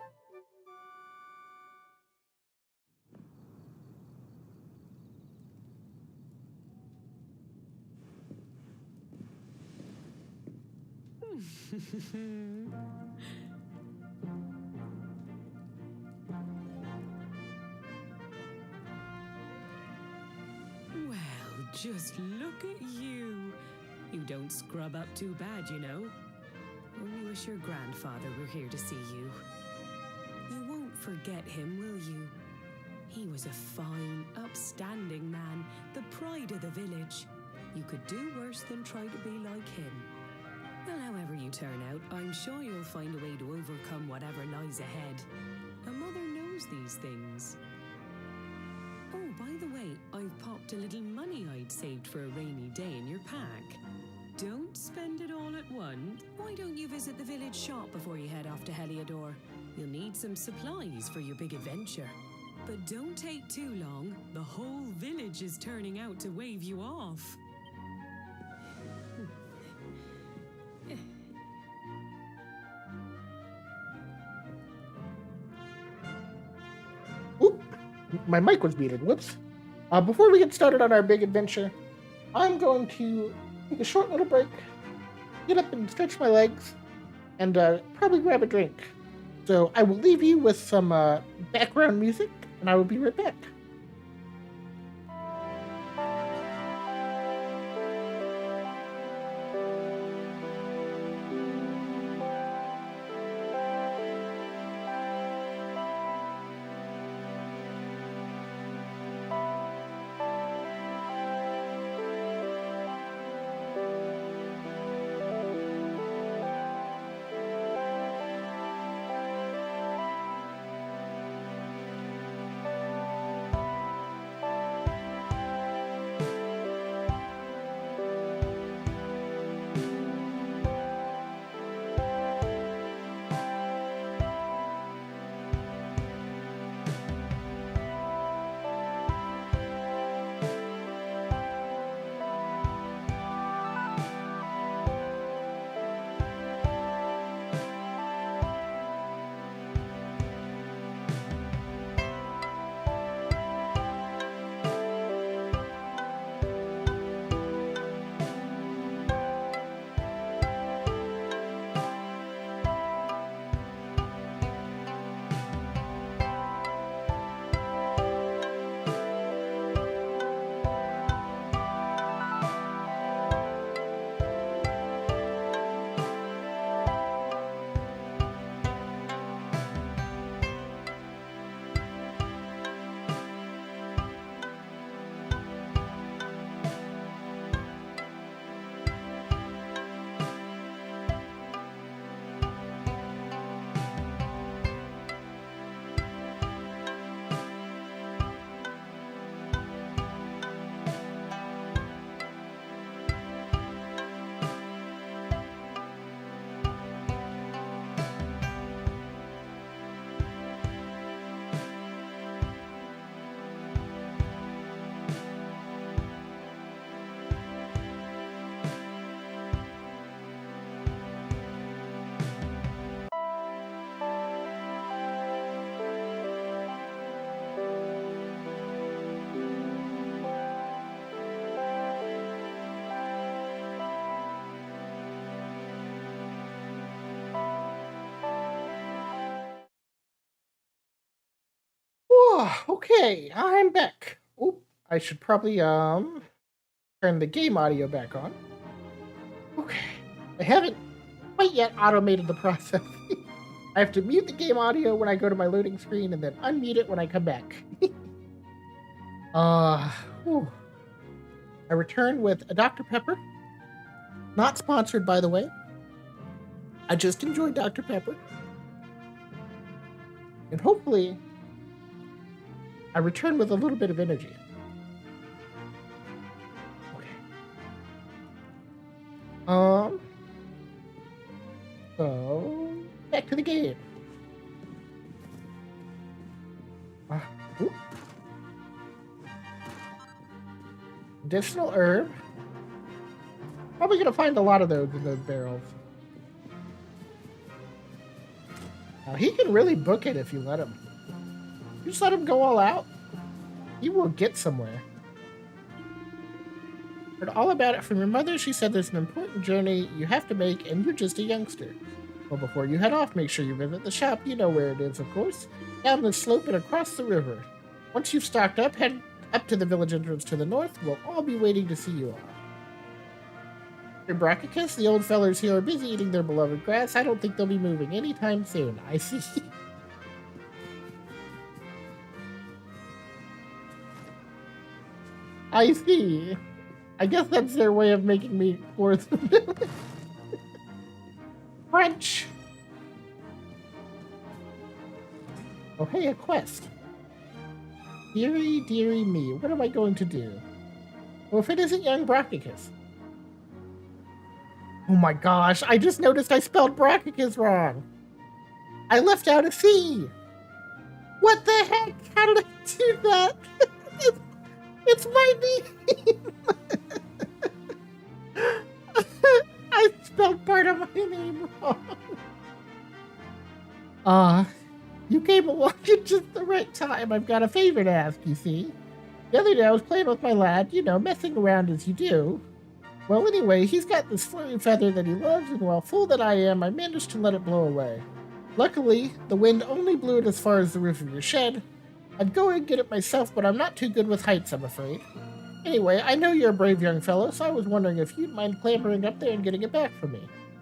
Well, just look at you. You don't scrub up too bad, you know. Only wish your grandfather were here to see you. You won't forget him, will you? He was a fine, upstanding man, the pride of the village. You could do worse than try to be like him. Well, however you turn out, I'm sure you'll find a way to overcome whatever lies ahead. A mother knows these things. Oh, by the way, I've popped a little money I'd saved for a rainy day in your pack. Don't spend it all at once. Why don't you visit the village shop before you head off to Heliodor? You'll need some supplies for your big adventure. But don't take too long. The whole village is turning out to wave you off. Oop, my mic was muted. Whoops. Before we get started on our big adventure, I'm going to take a short little break, get up and stretch my legs, and probably grab a drink. So I will leave you with some background music, and I will be right back. Oh, okay, I'm back. Oop, I should probably turn the game audio back on. Okay, I haven't quite yet automated the process. I have to mute the game audio when I go to my loading screen and then unmute it when I come back. Whew. I return with a Dr. Pepper. Not sponsored, by the way. I just enjoy Dr. Pepper. And hopefully, I return with a little bit of energy. Okay. So, back to the game. Oop. Additional herb. Probably gonna find a lot of those in those barrels. Now, he can really book it if you let him. You just let him go all out, he will get somewhere. Heard all about it from your mother. She said there's an important journey you have to make, and you're just a youngster. Well, before you head off, make sure you visit the shop. You know where it is, of course. Down the slope and across the river. Once you've stocked up, head up to the village entrance to the north. We'll all be waiting to see you all. Brachicus, the old fellers here are busy eating their beloved grass. I don't think they'll be moving anytime soon. I see. I see. I guess that's their way of making me force the village. French! Oh, hey, a quest. Dearie, dearie me, what am I going to do? Well, if it isn't young Brachicus. Oh my gosh, I just noticed I spelled Brachicus wrong. I left out a C. What the heck? How did I do that? It's my name. I spelled part of my name wrong. You came along at just the right time. I've got a favor to ask, you see. The other day I was playing with my lad, you know, messing around as you do. Well, anyway, he's got this flurry feather that he loves, and well, fool that I am, I managed to let it blow away. Luckily, the wind only blew it as far as the roof of your shed. I'd go and get it myself, but I'm not too good with heights, I'm afraid. Anyway, I know you're a brave young fellow, so I was wondering if you'd mind clambering up there and getting it back for me.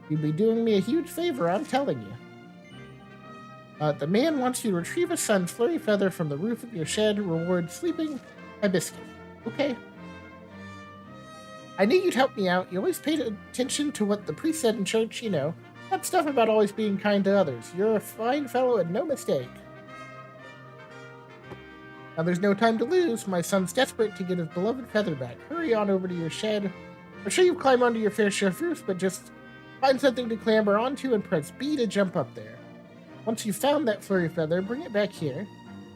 You'd be doing me a huge favor, I'm telling you. The man wants you to retrieve his son's flurry feather from the roof of your shed. Reward sleeping hibiscus. Okay. I knew you'd help me out. You always paid attention to what the priest said in church, you know. That stuff about always being kind to others. You're a fine fellow and no mistake. Now there's no time to lose. My son's desperate to get his beloved feather back. Hurry on over to your shed. I'm sure you've climbed onto your fair share of roofs, but just find something to clamber onto and press B to jump up there. Once you've found that flurry feather, bring it back here,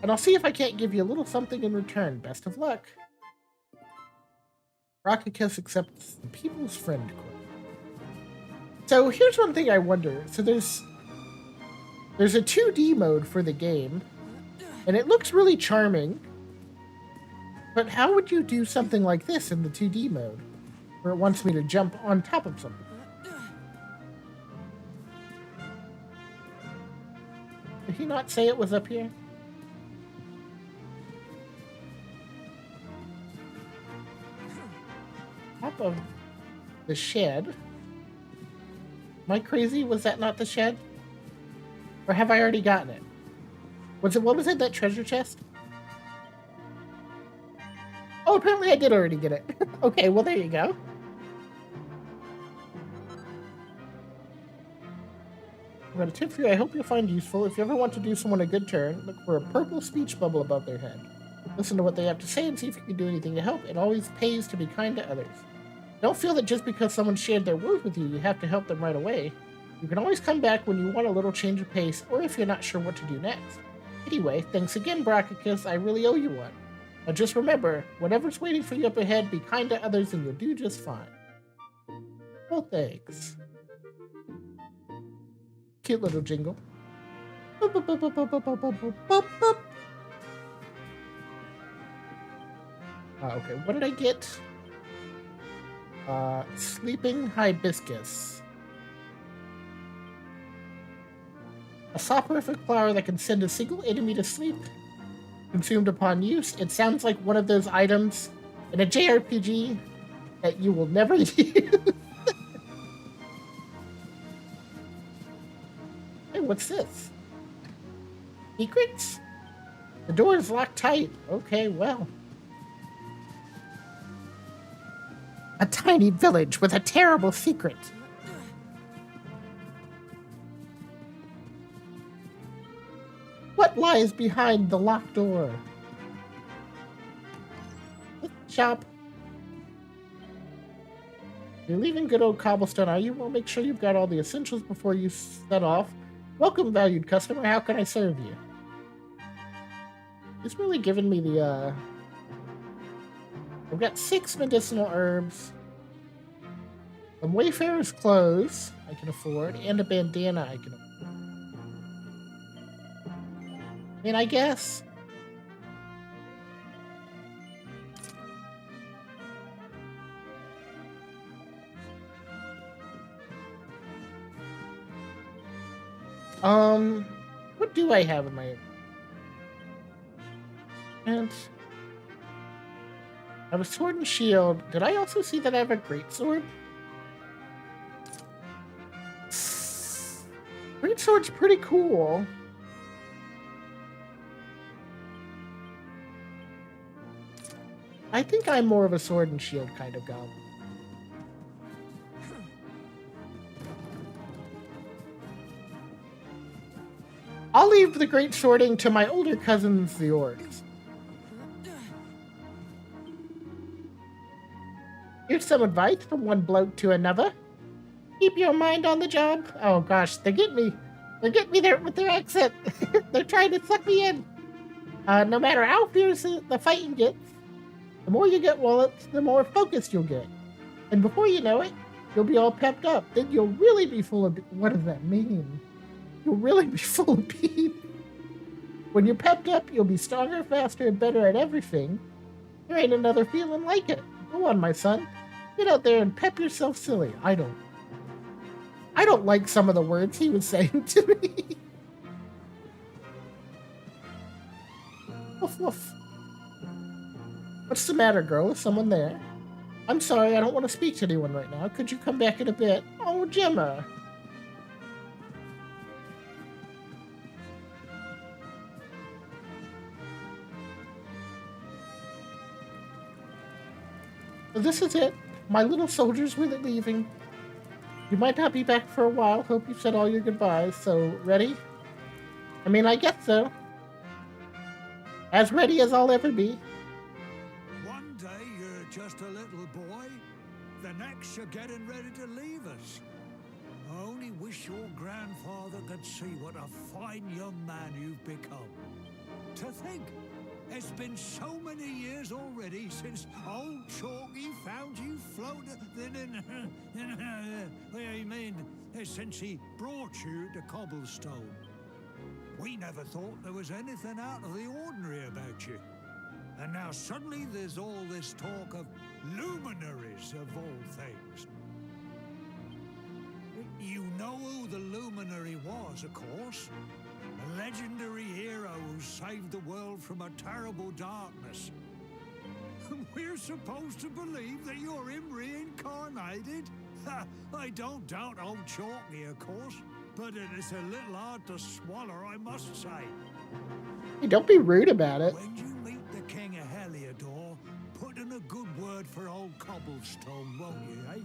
and I'll see if I can't give you a little something in return. Best of luck. Brachicus accepts the People's Friend quest. So here's one thing I wonder. So there's a 2D mode for the game, and it looks really charming. But how would you do something like this in the 2D mode, where it wants me to jump on top of something? Did he not say it was up here? Top of the shed. Am I crazy? Was that not the shed? Or have I already gotten it? What was it, that treasure chest? Oh, apparently I did already get it. Okay, well there you go. I've got a tip for you I hope you'll find useful. If you ever want to do someone a good turn, look for a purple speech bubble above their head. Listen to what they have to say and see if you can do anything to help. It always pays to be kind to others. Don't feel that just because someone shared their woes with you, you have to help them right away. You can always come back when you want a little change of pace, or if you're not sure what to do next. Anyway, thanks again, Brachicus. I really owe you one. Now just remember, whatever's waiting for you up ahead, be kind to others and you'll do just fine. Well, thanks. Cute little jingle. Okay, what did I get? Sleeping hibiscus. A soporific flower that can send a single enemy to sleep. consumed upon use. It sounds like one of those items in a JRPG that you will never use. Hey, what's this? Secrets? The door is locked tight. Okay, well. A tiny village with a terrible secret. What lies behind the locked door? Shop. You're leaving good old cobblestone, are you? Well, make sure you've got all the essentials before you set off. Welcome, valued customer. How can I serve you? It's really giving me the, I've got 6 medicinal herbs, some Wayfarer's clothes I can afford, and a bandana I can afford. I mean, I guess. What do I have in my... And I have a sword and shield. Did I also see that I have a greatsword? Greatsword's pretty cool. I think I'm more of a sword and shield kind of goblin. I'll leave the great sorting to my older cousins, the orcs. Here's some advice from one bloke to another. Keep your mind on the job. Oh gosh, they get me. They get me there with their accent. They're trying to suck me in. No matter how fierce the fighting gets, the more you get wallets, the more focused you'll get. And before you know it, you'll be all pepped up. Then you'll really be full of... What does that mean? You'll really be full of beef. When you're pepped up, you'll be stronger, faster, and better at everything. There ain't another feeling like it. Go on, my son. Get out there and pep yourself silly. I don't like some of the words he was saying to me. Woof, woof. What's the matter, girl? Is someone there? I'm sorry, I don't want to speak to anyone right now. Could you come back in a bit? Oh, Gemma. So this is it. My little soldiers were leaving. You might not be back for a while. Hope you've said all your goodbyes. So, ready? I mean, I guess so. As ready as I'll ever be. One day you're just a little boy, the next you're getting ready to leave us. I only wish your grandfather could see what a fine young man you've become. To think, it's been so many years already since old Chalky found you floating since he brought you to Cobblestone. We never thought there was anything out of the ordinary about you. And now suddenly there's all this talk of luminaries of all things. You know who the luminary was, of course. A legendary hero who saved the world from a terrible darkness. We're supposed to believe that you're him reincarnated? I don't doubt old Chalky, of course, but it is a little hard to swallow, I must say. Hey, don't be rude about it. When you meet the King of Heliodor, put in a good word for old Cobblestone, won't you, eh?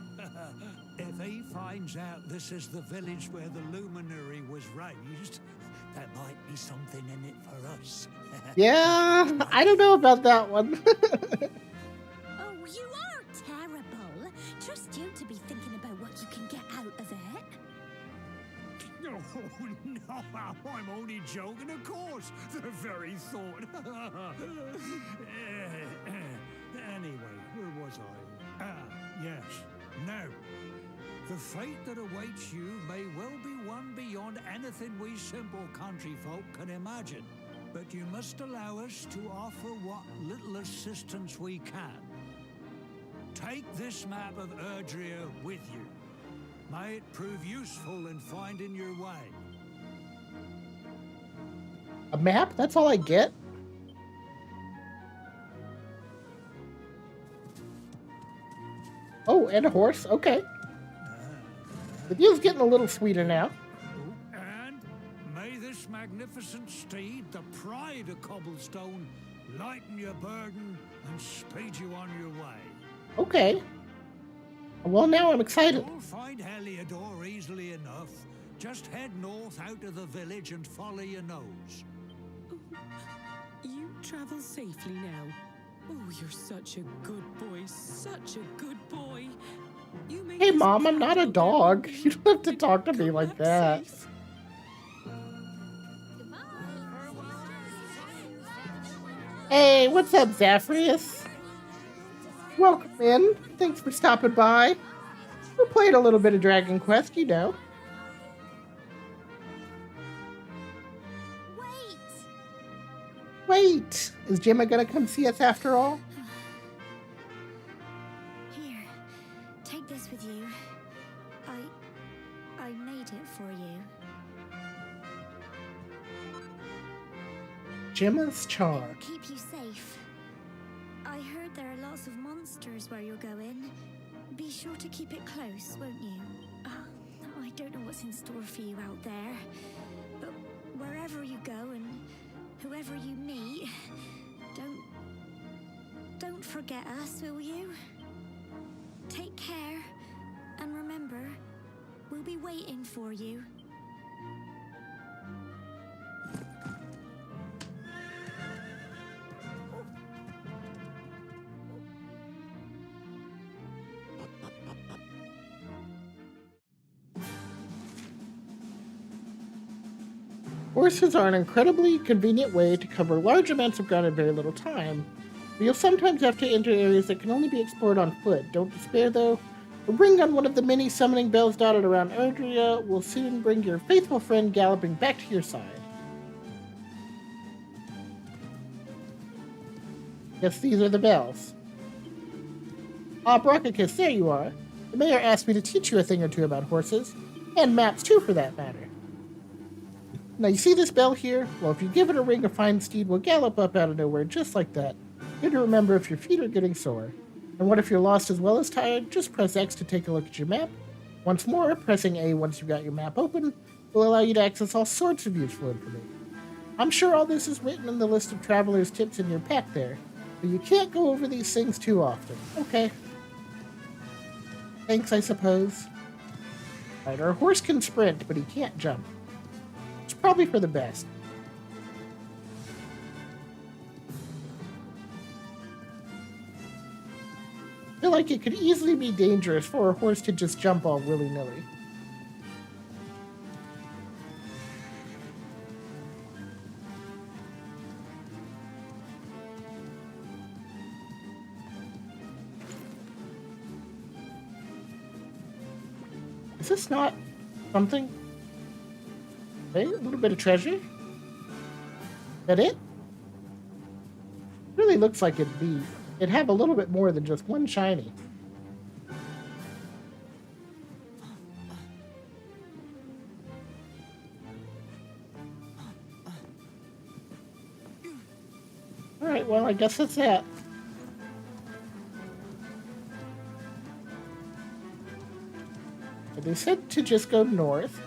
If he finds out this is the village where the luminary was raised, there might be something in it for us. Yeah, I don't know about that one. Oh, you are terrible. Trust you to be thinking about what you can get out of it. Oh, no, I'm only joking, of course. The very thought. Anyway, where was I? Yes. Now, the fate that awaits you may well be one beyond anything we simple country folk can imagine. But you must allow us to offer what little assistance we can. Take this map of Erdrea with you. May it prove useful in finding your way. A map? That's all I get? Oh, and a horse. Okay. The deal's getting a little sweeter now. And may this magnificent steed, the pride of Cobblestone, lighten your burden and speed you on your way. Okay. Well, now I'm excited. You'll find Heliodor easily enough. Just head north out of the village and follow your nose. You travel safely now. Oh, you're such a good boy, such a good boy. You make Hey, this Mom, I'm not a travel dog. very You don't have to talk to me come like back that. safe. Hey, what's up, Zafrius? Welcome in. Thanks for stopping by. We played a little bit of Dragon Quest, you know. Wait! Is Gemma gonna come see us after all? Here, take this with you. I made it for you. Gemma's charm. It'll keep you safe. I heard there are lots of monsters where you're going. Be sure to keep it close, won't you? I don't know what's in store for you out there, but wherever you go and whoever you meet, don't forget us, will you? Take care, and remember, we'll be waiting for you. Horses are an incredibly convenient way to cover large amounts of ground in very little time. But you'll sometimes have to enter areas that can only be explored on foot. Don't despair, though. A ring on one of the many summoning bells dotted around Erdrea will soon bring your faithful friend galloping back to your side. Yes, these are the bells. Ah, Brocicus, there you are. The mayor asked me to teach you a thing or two about horses, and maps too, for that matter. Now, you see this bell here? Well, if you give it a ring, a fine steed will gallop up out of nowhere just like that. Good to remember if your feet are getting sore. And what if you're lost as well as tired? Just press X to take a look at your map. Once more, pressing A once you've got your map open will allow you to access all sorts of useful information. I'm sure all this is written in the list of traveler's tips in your pack there, but you can't go over these things too often. Okay. Thanks, I suppose. Right, our horse can sprint, but he can't jump. It's probably for the best. I feel like it could easily be dangerous for a horse to just jump all willy-nilly. Is this not something? Okay, a little bit of treasure. Is that it? Really looks like it'd have a little bit more than just one shiny. Alright, well, I guess that's that. They said to just go north.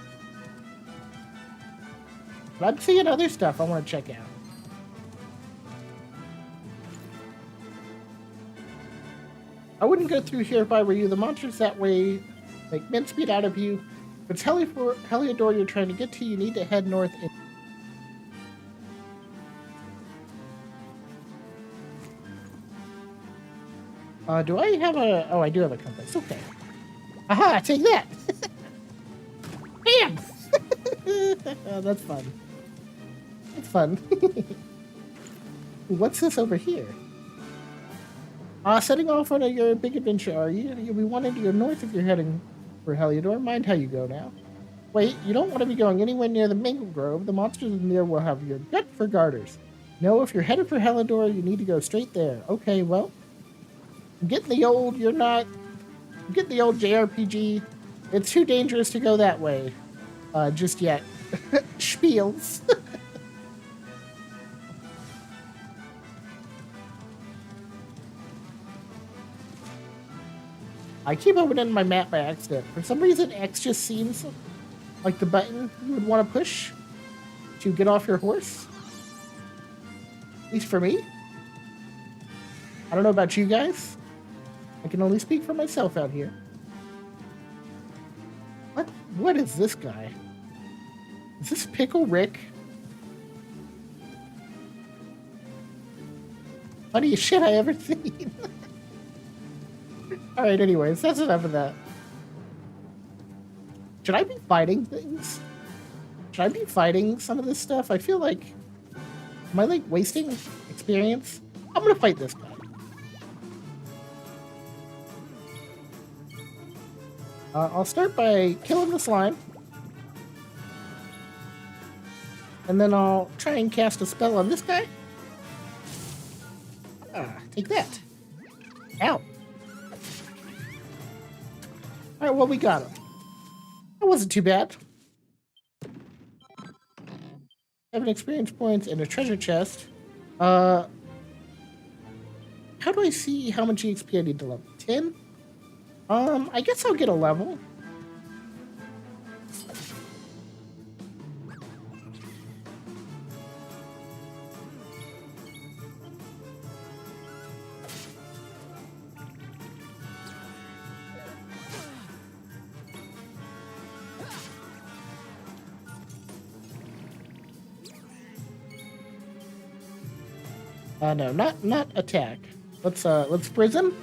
But I'm seeing other stuff I want to check out. I wouldn't go through here if I were you. The monsters that way make mincemeat out of you. If it's Heliodor you're trying to get to, you need to head north. Do I have a... Oh, I do have a compass. Okay. Aha, take that! Bam! Oh, that's fun. That's fun. What's this over here? Setting off on your big adventure, are you? You'll be wanting to go north if you're heading for Heliodor. Mind how you go now. Wait, you don't want to be going anywhere near the Mingle Grove. The monsters in there will have your gut for garters. No, if you're headed for Heliodor, you need to go straight there. Okay, well, I'm getting the old, I'm getting the old JRPG. It's too dangerous to go that way. Just yet. Spiels. I keep opening my map by accident. For some reason, X just seems like the button you would want to push to get off your horse. At least for me. I don't know about you guys. I can only speak for myself out here. What is this guy? Is this Pickle Rick? Funniest shit I ever seen. Alright, anyways, that's enough of that. Should I be fighting things? Should I be fighting some of this stuff? I feel like... Am I, like, wasting experience? I'm gonna fight this guy. I'll start by killing the slime. And then I'll try and cast a spell on this guy. Take that. Ow. Alright, well, we got him. That wasn't too bad. 7 experience points and a treasure chest. How do I see how much EXP I need to level? 10? I guess I'll get a level. No, not attack. Let's prison.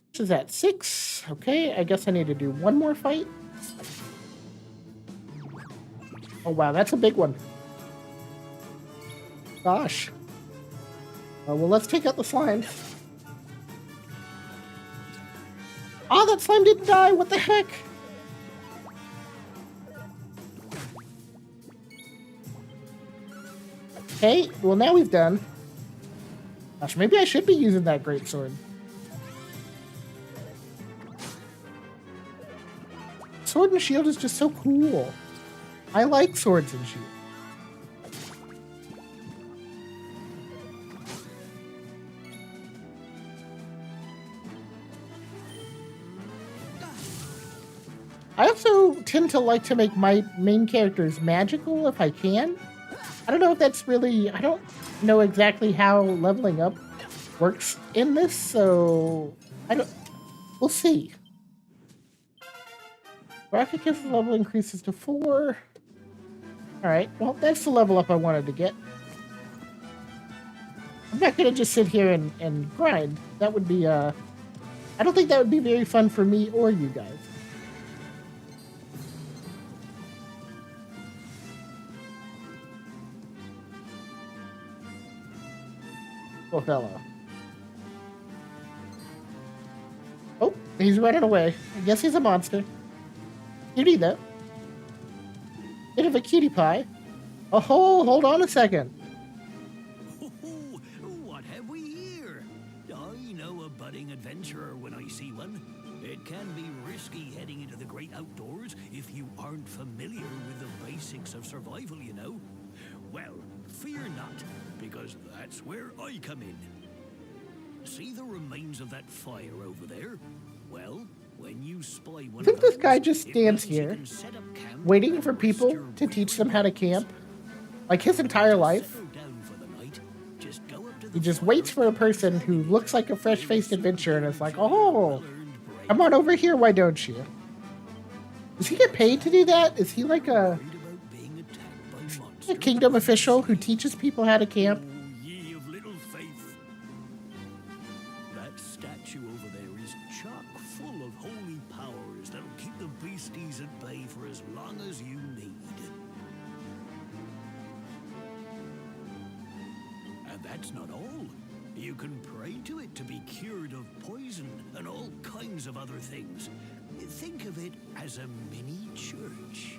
Which is at 6. Okay, I guess I need to do one more fight. Oh wow, that's a big one. Gosh. Well, let's take out the slime. Oh, that slime didn't die. What the heck? Okay, well now we've done. Gosh, maybe I should be using that great sword. Sword and shield is just so cool. I like swords and shield. I also tend to like to make my main characters magical if I can. I don't know if that's really... I don't know exactly how leveling up works in this, so... We'll see. Graphic level increases to 4. Alright, well, that's the level up I wanted to get. I'm not gonna just sit here and grind. That would be, I don't think that would be very fun for me or you guys. Poor fellow. Oh, he's running away. I guess he's a monster. Cutie, though. Bit of a cutie pie. Oh, hold on a second. Oh, what have we here? I know a budding adventurer when I see one. It can be risky heading into the great outdoors if you aren't familiar with the basics of survival, you know. Well, fear not, because that's where I come in. See the remains of that fire over there? Well, when you spy one I think of this those, guy just it stands means you here, can set up camp waiting and for rest people your to teach them weary how to bones. camp. Like his entire life. Settle down for the night. Just go up to He the just fire waits for a person who and looks like a fresh-faced adventurer and is like, oh, well-earned break. come on over here, why don't you? Does he get paid to do that? Is he like a Worried about being attacked by monsters? kingdom official who teaches people how to camp? Oh, ye of little faith. That statue over there is chock full of holy powers that'll keep the beasties at bay for as long as you need. And that's not all. You can pray to it to be cured of poison and all kinds of other things. Think of it as a mini church.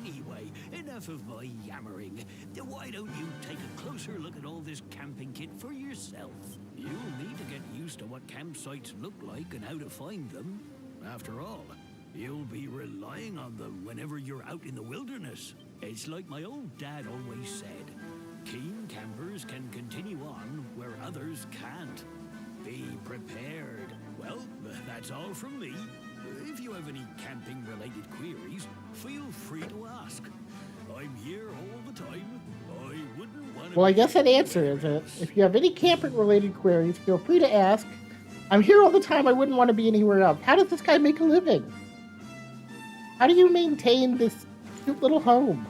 Anyway, enough of my yammering. Why don't you take a closer look at all this camping kit for yourself? You'll need to get used to what campsites look like and how to find them. After all, you'll be relying on them whenever you're out in the wilderness. It's like my old dad always said, Keen campers can continue on where others can't. Be prepared. Well, that's all from me. If you have any camping-related queries, feel free to ask. I'm here all the time. I wouldn't want to... Well, I guess that answers it. If you have any camping-related queries, feel free to ask. I'm here all the time. I wouldn't want to be anywhere else. How does this guy make a living? How do you maintain this cute little home?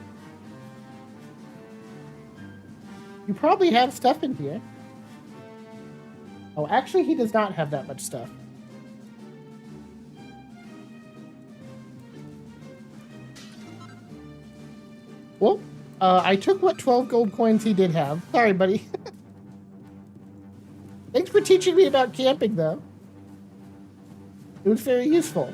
You probably have stuff in here. Oh, actually, he does not have that much stuff. Well, I took what 12 gold coins he did have. Sorry, buddy. Thanks for teaching me about camping, though. It was very useful.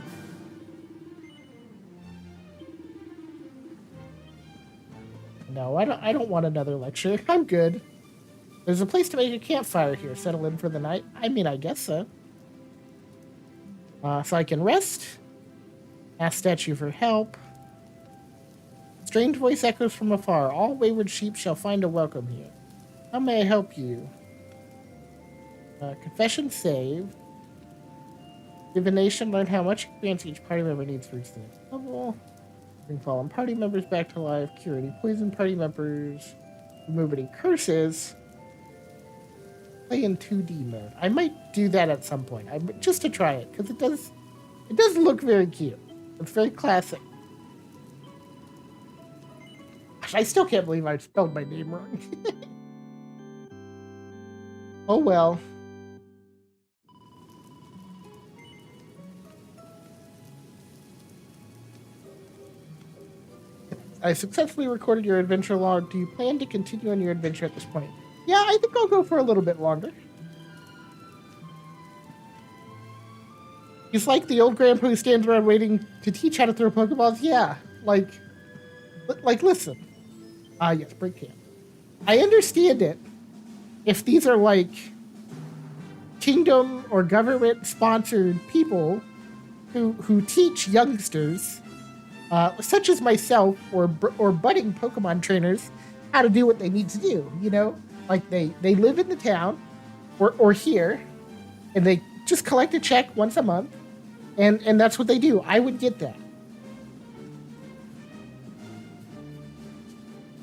No, I don't want another lecture. I'm good. There's a place to make a campfire here. Settle in for the night. I mean, I guess so. So I can rest. Ask statue for help. Strange voice echoes from afar. All wayward sheep shall find a welcome here. How may I help you? Confession saved. Divination. Learn how much experience each party member needs for each level. Bring fallen party members back to life. Cure any poison party members. Remove any curses. Play in 2D mode. I might do that at some point. Just to try it, because it does look very cute. It's very classic. Gosh, I still can't believe I spelled my name wrong. Oh well. I successfully recorded your adventure log. Do you plan to continue on your adventure at this point? Yeah, I think I'll go for a little bit longer. He's like the old grandpa who stands around waiting to teach how to throw Pokeballs. Yeah, like listen. Yes, break camp. I understand it. If these are like kingdom or government sponsored people who teach youngsters, such as myself or budding Pokemon trainers, how to do what they need to do, you know? Like they live in the town or here, and they just collect a check once a month, and that's what they do. I would get that.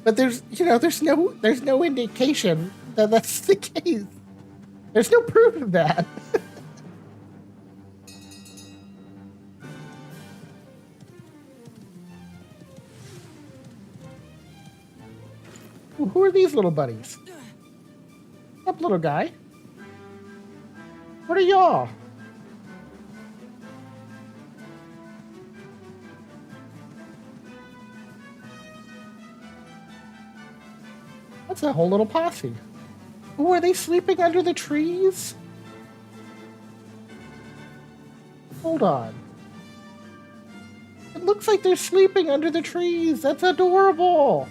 But there's no indication that that's the case. There's no proof of that. Who are these little buddies? Up, little guy. What are y'all? That's a whole little posse. Oh, are they sleeping under the trees? Hold on. It looks like they're sleeping under the trees. That's adorable.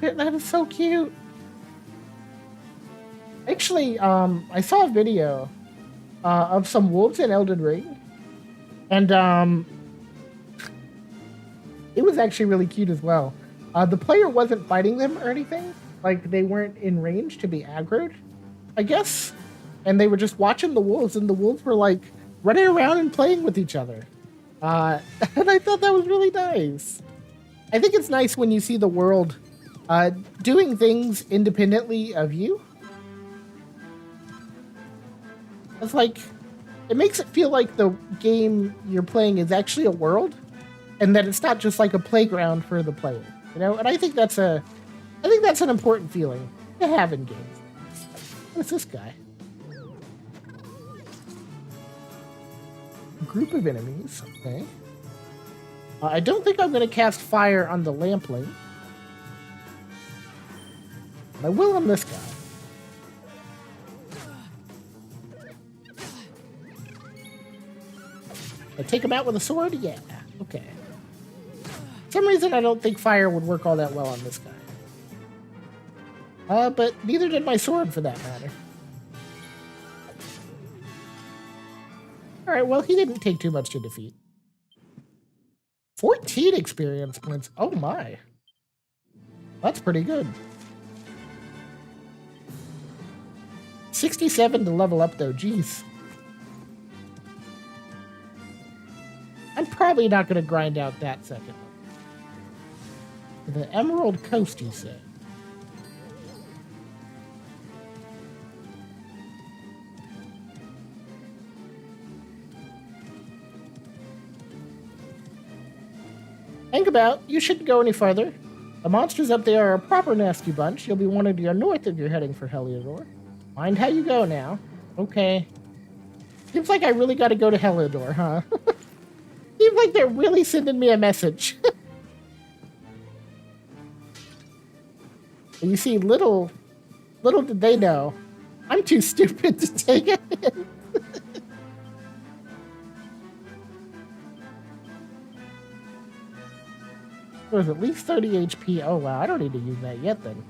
That is so cute. Actually, I saw a video of some wolves in Elden Ring, and it was actually really cute as well. The player wasn't fighting them or anything. Like, they weren't in range to be aggroed, I guess. And they were just watching the wolves, and the wolves were, like, running around and playing with each other. And I thought that was really nice. I think it's nice when you see the world doing things independently of you. It's like, it makes it feel like the game you're playing is actually a world, and that it's not just like a playground for the player, you know? And I think that's an important feeling to have in games. What's this guy? A group of enemies, okay. I don't think I'm going to cast fire on the lampling. But I will on this guy. I take him out with a sword? Yeah, okay. For some reason, I don't think fire would work all that well on this guy. But neither did my sword, for that matter. All right, well, he didn't take too much to defeat. 15 experience points. Oh my. That's pretty good. 67 to level up though, jeez. I'm probably not going to grind out that second one. The Emerald Coast, you say? Think about, you shouldn't go any farther. The monsters up there are a proper nasty bunch. You'll be wanted to go north if you're heading for Heliodor. Mind how you go now. Okay. Seems like I really got to go to Heliodor, huh? Seems like they're really sending me a message. You see, little did they know, I'm too stupid to take it. There's at least 30 HP. Oh wow, I don't need to use that yet then.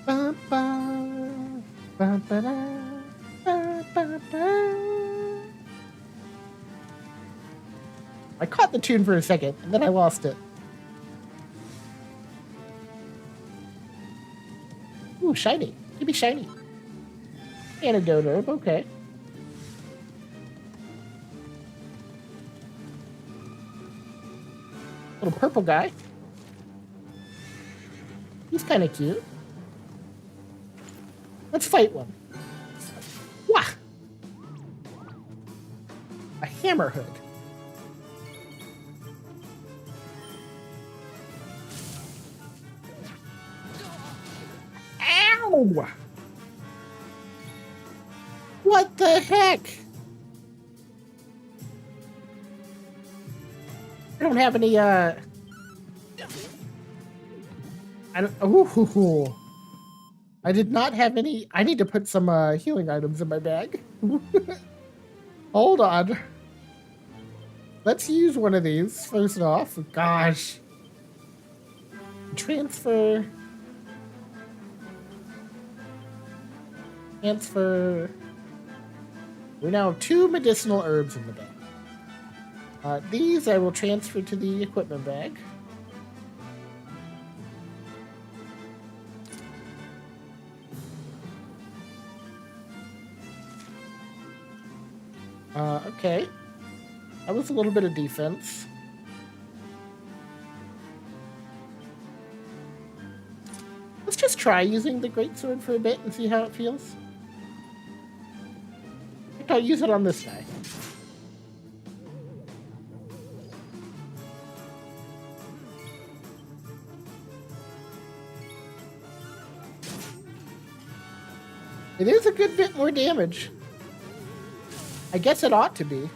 Ba, ba, ba, ba, da, ba, ba, ba. I caught the tune for a second, and then I lost it. Ooh, shiny. Give me shiny. Antidote herb, okay. Little purple guy. He's kind of cute. Let's fight one. Wah! A hammerhead. Ow! What the heck? I don't have any, I don't, ooh. I did not have any, I need to put some, healing items in my bag. Hold on. Let's use one of these, first off. Gosh. Transfer. We now have 2 medicinal herbs in the bag. These I will transfer to the equipment bag. Okay. That was a little bit of defense. Let's just try using the greatsword for a bit and see how it feels. I'll use it on this guy. It is a good bit more damage. I guess it ought to be.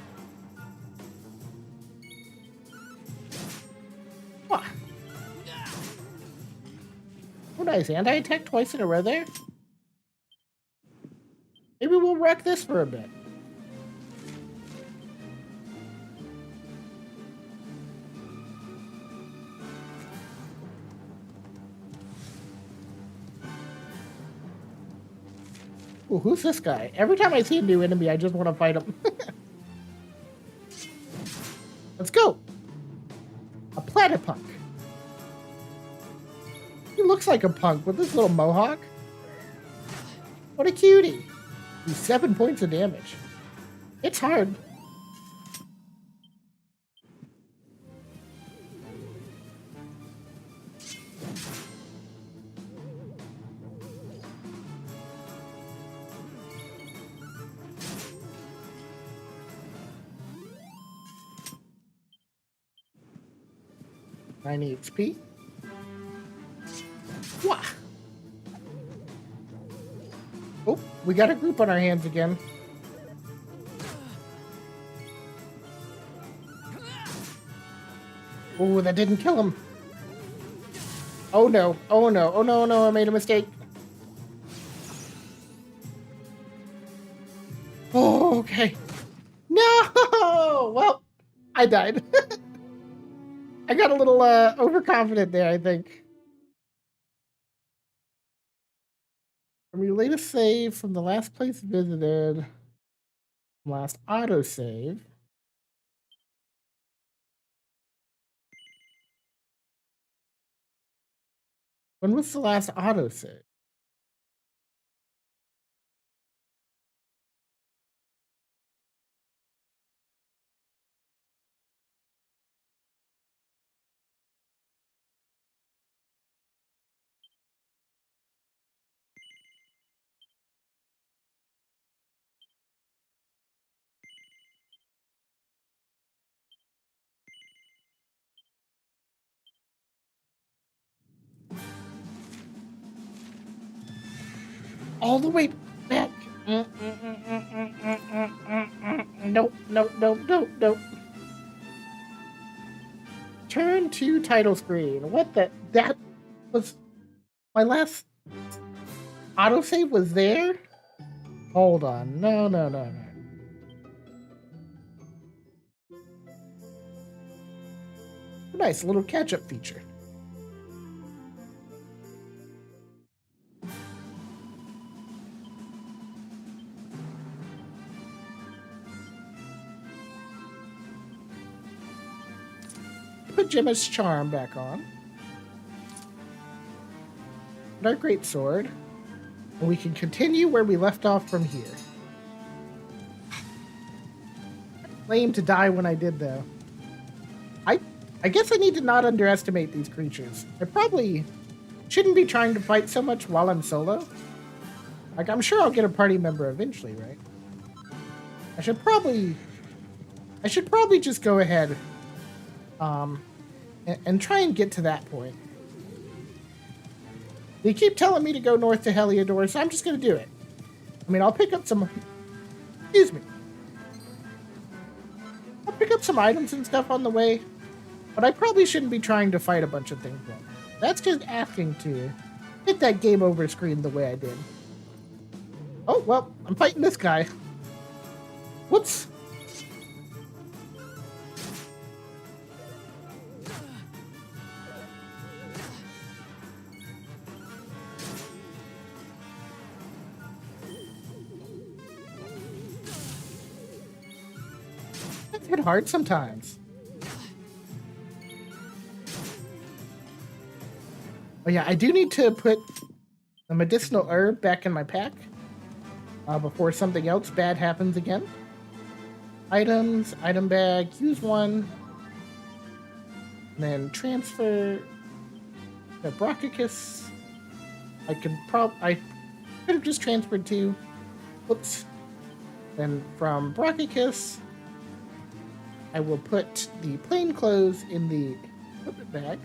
What? Oh, nice. Anti-attack twice in a row there? Maybe we'll wreck this for a bit. Ooh, who's this guy? Every time I see a new enemy, I just want to fight him. Let's go! A platypunk. He looks like a punk with this little mohawk. What a cutie. He's 7 points of damage. It's hard. Nine HP. Wah! Oh, we got a group on our hands again. Oh, that didn't kill him. Oh no, oh no, oh no, no, I made a mistake. Oh, okay. No! Well, I died. I got a little overconfident there, I think. From your latest save from the last place visited, last autosave. When was the last autosave? All the way back. Nope, nope, nope, nope, nope. Turn to title screen. What the? That was my last autosave was there? Hold on. No, no, no, no. Nice little catch-up feature. Put Gemma's charm back on. And our great sword. And we can continue where we left off from here. Lame to die when I did, though. I guess I need to not underestimate these creatures. I probably shouldn't be trying to fight so much while I'm solo. Like, I'm sure I'll get a party member eventually, right? I should probably just go ahead and try and get to that point. They keep telling me to go north to Heliodor, so I'm just going to do it. I mean, I'll pick up some... Excuse me. I'll pick up some items and stuff on the way, but I probably shouldn't be trying to fight a bunch of things. That's just asking to hit that game over screen the way I did. Oh, well, I'm fighting this guy. Whoops. That's hit hard sometimes. Oh yeah, I do need to put a medicinal herb back in my pack before something else bad happens again. Items, item bag, use one, and then transfer to Brockicus. I could have just transferred to, whoops. Then from Brockicus, I will put the plain clothes in the equipment bag.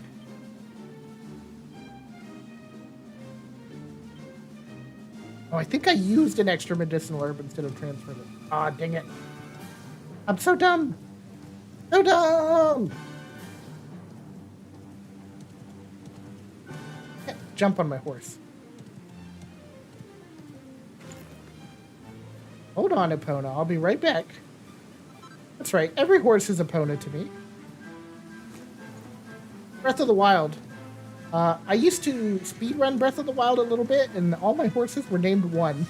Oh, I think I used an extra medicinal herb instead of transferring it. Ah, dang it. I'm so dumb. So dumb. Jump on my horse. Hold on, Epona. I'll be right back. That's right. Every horse is Epona to me. Breath of the Wild. I used to speedrun Breath of the Wild a little bit, and all my horses were named 1.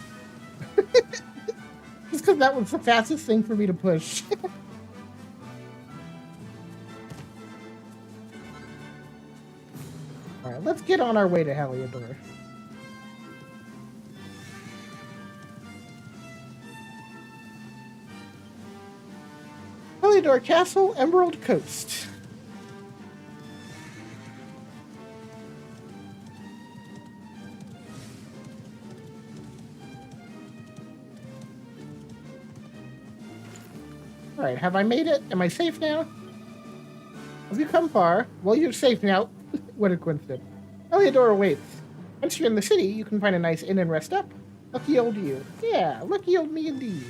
Just because that was the fastest thing for me to push. Alright, let's get on our way to Heliodor. Heliodor Castle, Emerald Coast. Alright, have I made it? Am I safe now? Have you come far? Well, you're safe now. What a coincidence. Heliodor awaits. Once you're in the city, you can find a nice inn and rest up. Lucky old you. Yeah, lucky old me indeed.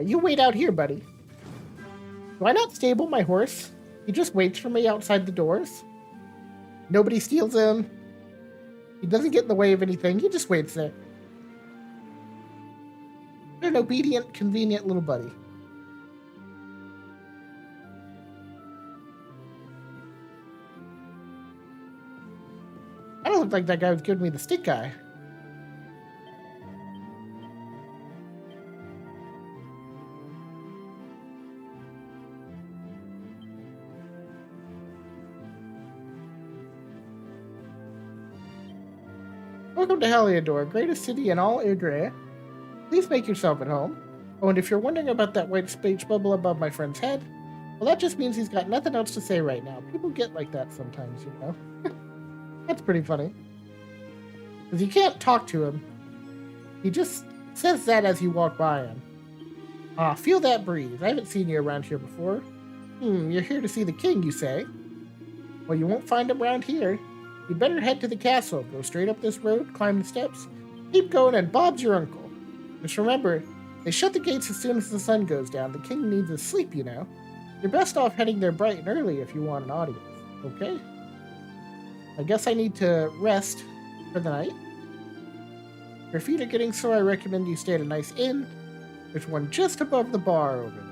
You wait out here, buddy. Do I not stable my horse? He just waits for me outside the doors. Nobody steals him. He doesn't get in the way of anything. He just waits there. You're an obedient, convenient little buddy. looked like that guy was giving me the stick eye. Welcome to Heliodor, greatest city in all Idre. Please make yourself at home. Oh, and if you're wondering about that white speech bubble above my friend's head, well, that just means he's got nothing else to say right now. People get like that sometimes, you know. That's pretty funny. Because you can't talk to him. He just says that as you walk by him. Ah, feel that breeze. I haven't seen you around here before. You're here to see the king, you say? Well, you won't find him around here. You'd better head to the castle. Go straight up this road, climb the steps. Keep going, and Bob's your uncle. Just remember, they shut the gates as soon as the sun goes down. The king needs his sleep, you know. You're best off heading there bright and early if you want an audience. Okay? I guess I need to rest for the night. If your feet are getting sore, I recommend you stay at a nice inn. There's one just above the bar over there.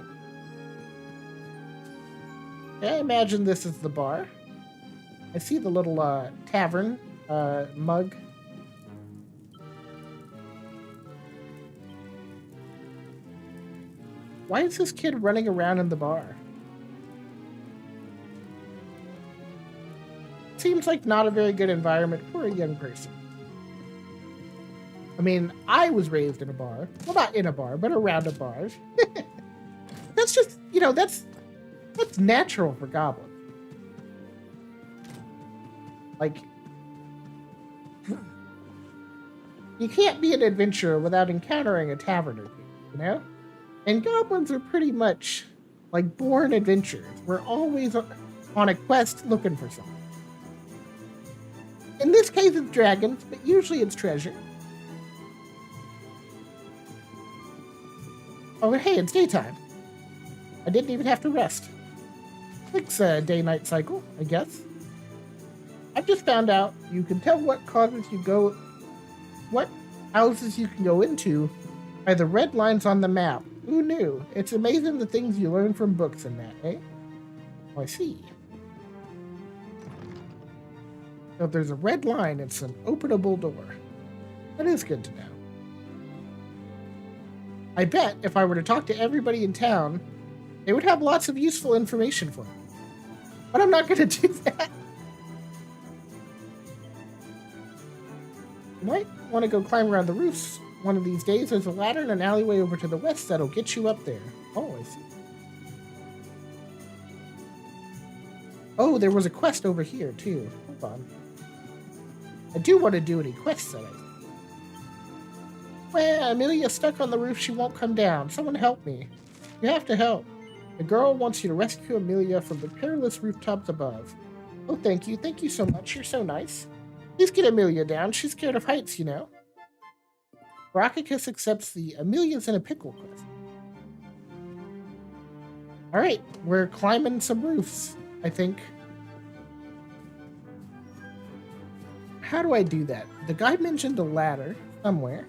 Okay, I imagine this is the bar. I see the little tavern mug. Why is this kid running around in the bar? Seems like not a very good environment for a young person. I mean, I was raised in a bar. Well, not in a bar, but around a bar. That's just, you know, that's natural for goblins. Like, you can't be an adventurer without encountering a tavern or two, you know? And goblins are pretty much like born adventurers. We're always on a quest looking for something. In this case, it's dragons, but usually it's treasure. Oh, hey, it's daytime. I didn't even have to rest. It's a day-night cycle, I guess. I've just found out you can tell what houses you can go into by the red lines on the map. Who knew? It's amazing the things you learn from books and that, eh? Oh, I see. So if there's a red line, it's an openable door. That is good to know. I bet if I were to talk to everybody in town, they would have lots of useful information for me. But I'm not going to do that. You might want to go climb around the roofs one of these days. There's a ladder and an alleyway over to the west that'll get you up there. Oh, I see. Oh, there was a quest over here, too. Hold on. I do want to do any quests that I see. Well, Amelia's stuck on the roof. She won't come down. Someone help me. You have to help. The girl wants you to rescue Amelia from the perilous rooftops above. Oh, thank you. Thank you so much. You're so nice. Please get Amelia down. She's scared of heights, you know. Brachicus accepts the Amelia's in a pickle quest. Alright, we're climbing some roofs, I think. How do I do that? The guy mentioned a ladder somewhere.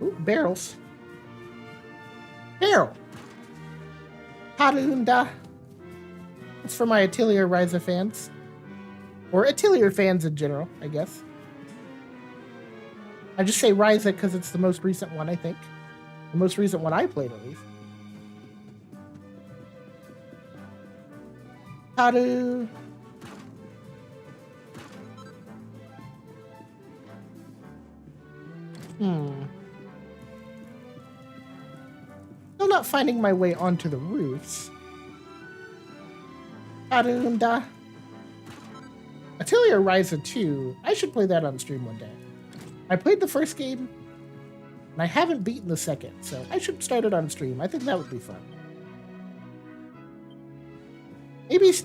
Ooh, barrels. Barrel! Harunda. It's for my Atelier Ryza fans. Or Atelier fans in general, I guess. I just say Ryza because it's the most recent one, I think. The most recent one I played, at least. Haru. Still not finding my way onto the roofs. Harunda. Atelier Ryza 2. I should play that on stream one day. I played the first game, and I haven't beaten the second, so I should start it on stream. I think that would be fun.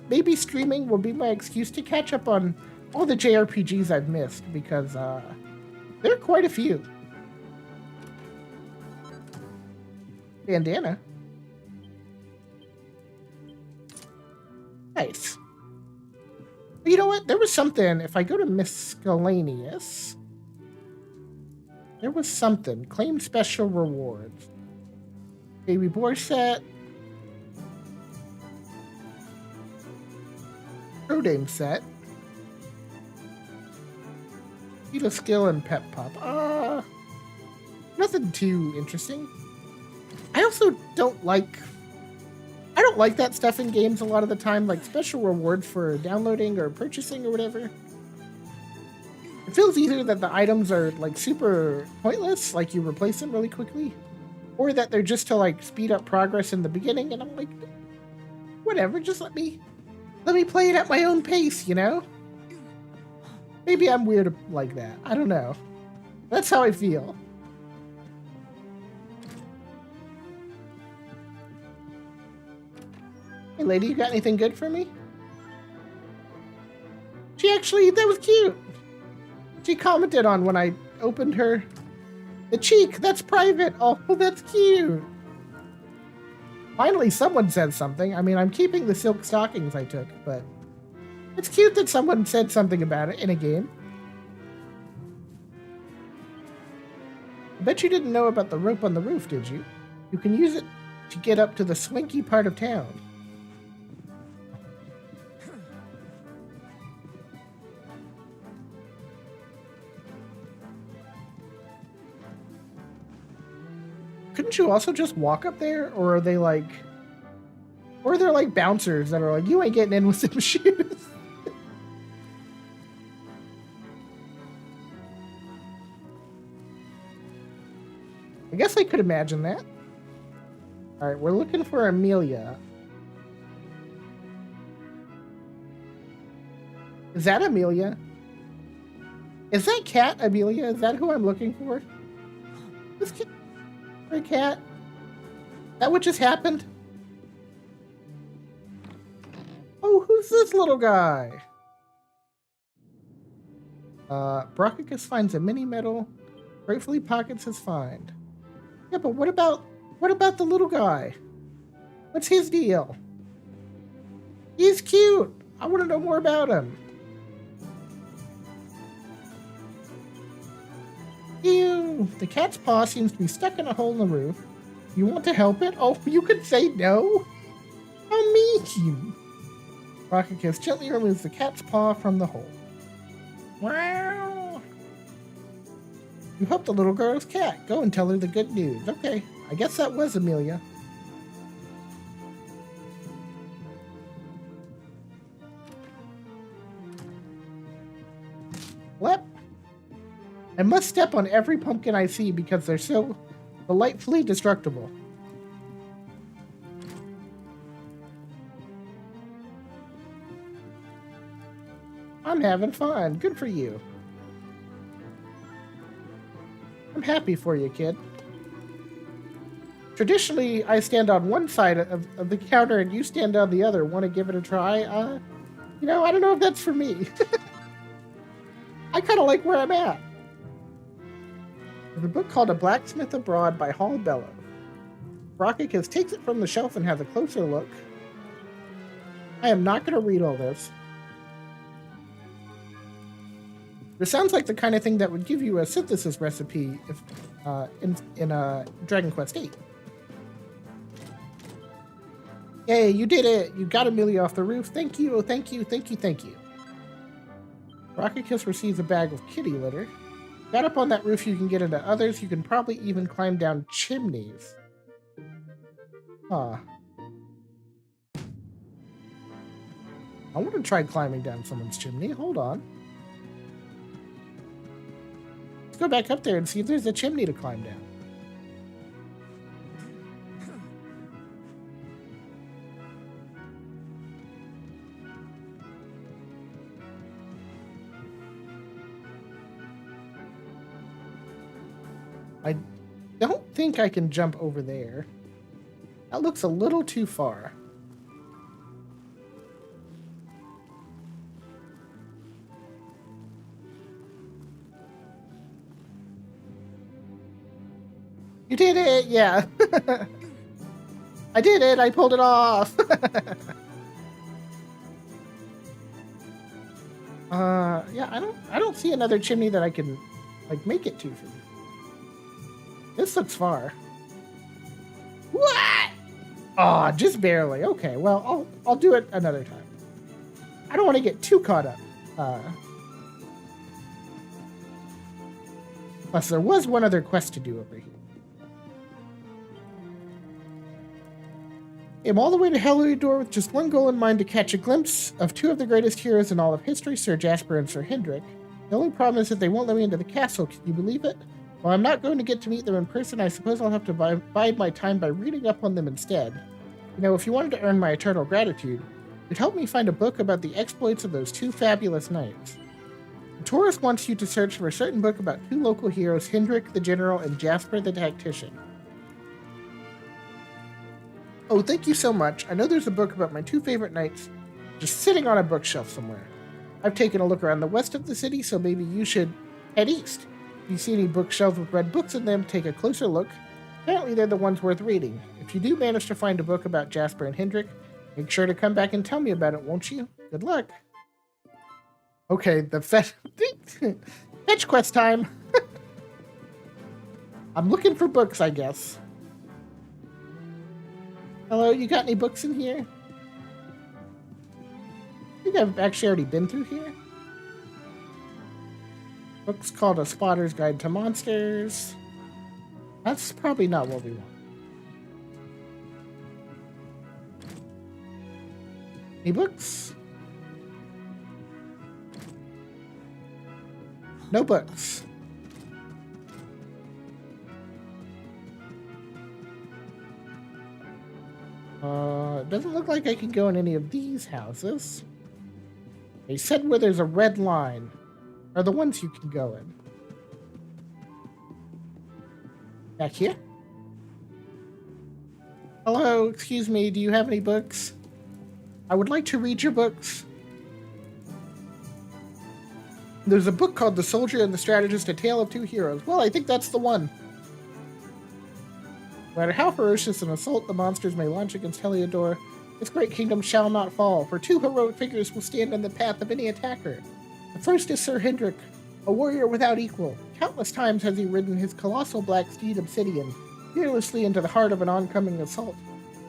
Maybe streaming will be my excuse to catch up on all the JRPGs I've missed, because there are quite a few. Bandana. Nice. But you know what? There was something. If I go to Miscellaneous, there was something. Claim special rewards. Baby boar set. pro name set. Need a skill and pep pop. Nothing too interesting. I also don't like that stuff in games a lot of the time, like special rewards for downloading or purchasing or whatever. It feels either that the items are like super pointless, like you replace them really quickly, or that they're just to like speed up progress in the beginning, and I'm like, whatever, just let me play it at my own pace, you know? Maybe I'm weird like that. I don't know. That's how I feel. Hey, lady, you got anything good for me? That was cute. She commented on when I opened her. The cheek, that's private. Oh, that's cute. Finally, someone said something. I mean, I'm keeping the silk stockings I took, but it's cute that someone said something about it in a game. I bet you didn't know about the rope on the roof, did you? You can use it to get up to the swanky part of town. Couldn't you also just walk up there? Or are they like... Or they're like bouncers that are like, you ain't getting in with some shoes. I guess I could imagine that. Alright, we're looking for Amelia. Is that Amelia? Is that cat Amelia? Is that who I'm looking for? This cat... Hey, cat. That what just happened? Oh, who's this little guy? Brockicus finds a mini medal. Gratefully pockets his find. Yeah, but what about the little guy? What's his deal? He's cute. I want to know more about him. Ew, the cat's paw seems to be stuck in a hole in the roof. You want to help it? Oh, you could say no? How mean! Brockicus gently removes the cat's paw from the hole. Wow! You helped the little girl's cat. Go and tell her the good news. Okay, I guess that was Amelia. Lep. I must step on every pumpkin I see because they're so delightfully destructible. I'm having fun. Good for you. I'm happy for you, kid. Traditionally, I stand on one side of the counter and you stand on the other. Want to give it a try? You know, I don't know if that's for me. I kind of like where I'm at. There's a book called A Blacksmith Abroad by Hall Bellow. Brockicus takes it from the shelf and has a closer look. I am not going to read all this. This sounds like the kind of thing that would give you a synthesis recipe if, in Dragon Quest VIII. Yay, you did it! You got Amelia off the roof. Thank you, thank you, thank you, thank you. Brockicus receives a bag of kitty litter. Got up on that roof, you can get into others. You can probably even climb down chimneys. Huh. I want to try climbing down someone's chimney. Hold on. Let's go back up there and see if there's a chimney to climb down. I don't think I can jump over there. That looks a little too far. You did it! Yeah. I did it! I pulled it off! Yeah, I don't see another chimney that I can, like, make it to for me. This looks far. What? Oh, just barely. Okay, well, I'll do it another time. I don't want to get too caught up. Plus, there was one other quest to do over here. I'm all the way to Heliodor with just one goal in mind: to catch a glimpse of two of the greatest heroes in all of history, Sir Jasper and Sir Hendrik. The only problem is that they won't let me into the castle. Can you believe it? While I'm not going to get to meet them in person, I suppose I'll have to bide my time by reading up on them instead. You know, if you wanted to earn my eternal gratitude, it'd help me find a book about the exploits of those two fabulous knights. The tourist wants you to search for a certain book about two local heroes, Hendrik the General and Jasper the Tactician. Oh, thank you so much. I know there's a book about my two favorite knights just sitting on a bookshelf somewhere. I've taken a look around the west of the city, so maybe you should head east. If you see any bookshelves with red books in them, take a closer look. Apparently they're the ones worth reading. If you do manage to find a book about Jasper and Hendrik, make sure to come back and tell me about it, won't you? Good luck. Okay, the fetch quest time. I'm looking for books, I guess. Hello, you got any books in here? I think I've actually already been through here. Book's called A Spotter's Guide to Monsters. That's probably not what we want. Any books? No books. It doesn't look like I can go in any of these houses. They said where there's a red line are the ones you can go in. Back here? Hello, excuse me, do you have any books? I would like to read your books. There's a book called The Soldier and the Strategist, A Tale of Two Heroes. Well, I think that's the one. No matter how ferocious an assault the monsters may launch against Heliodor, this great kingdom shall not fall, for two heroic figures will stand in the path of any attacker. The first is Sir Hendrik, a warrior without equal. Countless times has he ridden his colossal black steed Obsidian fearlessly into the heart of an oncoming assault,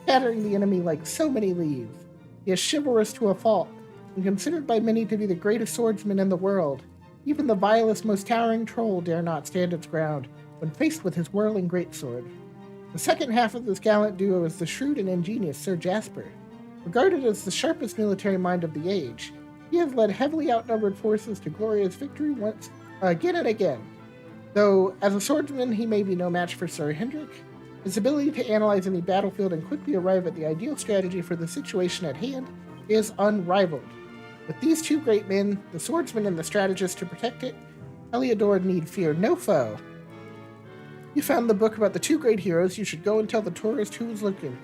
scattering the enemy like so many leaves. He is chivalrous to a fault, and considered by many to be the greatest swordsman in the world. Even the vilest, most towering troll dare not stand its ground when faced with his whirling greatsword. The second half of this gallant duo is the shrewd and ingenious Sir Jasper. Regarded as the sharpest military mind of the age, he has led heavily outnumbered forces to glorious victory once, again and again. Though, as a swordsman, he may be no match for Sir Hendrik, his ability to analyze any battlefield and quickly arrive at the ideal strategy for the situation at hand is unrivaled. With these two great men, the swordsman and the strategist, to protect it, Heliodor need fear no foe. You found the book about the two great heroes. You should go and tell the tourist who was looking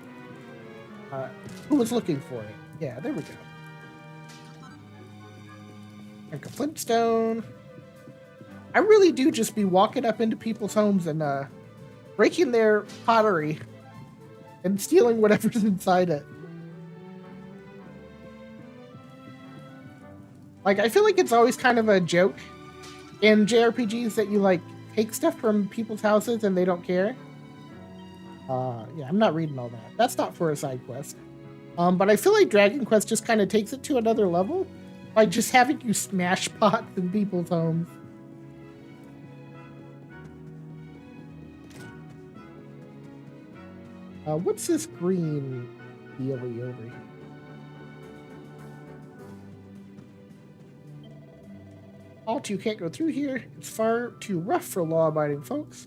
for it. Yeah, there we go. Like a Flintstone. I really do just be walking up into people's homes and breaking their pottery and stealing whatever's inside it. Like, I feel like it's always kind of a joke in JRPGs that you, like, take stuff from people's houses and they don't care. Yeah, I'm not reading all that. That's not for a side quest. But I feel like Dragon Quest just kind of takes it to another level by just having you smash pots in people's homes. What's this green dealy over here? Halt, you can't go through here. It's far too rough for law-abiding folks.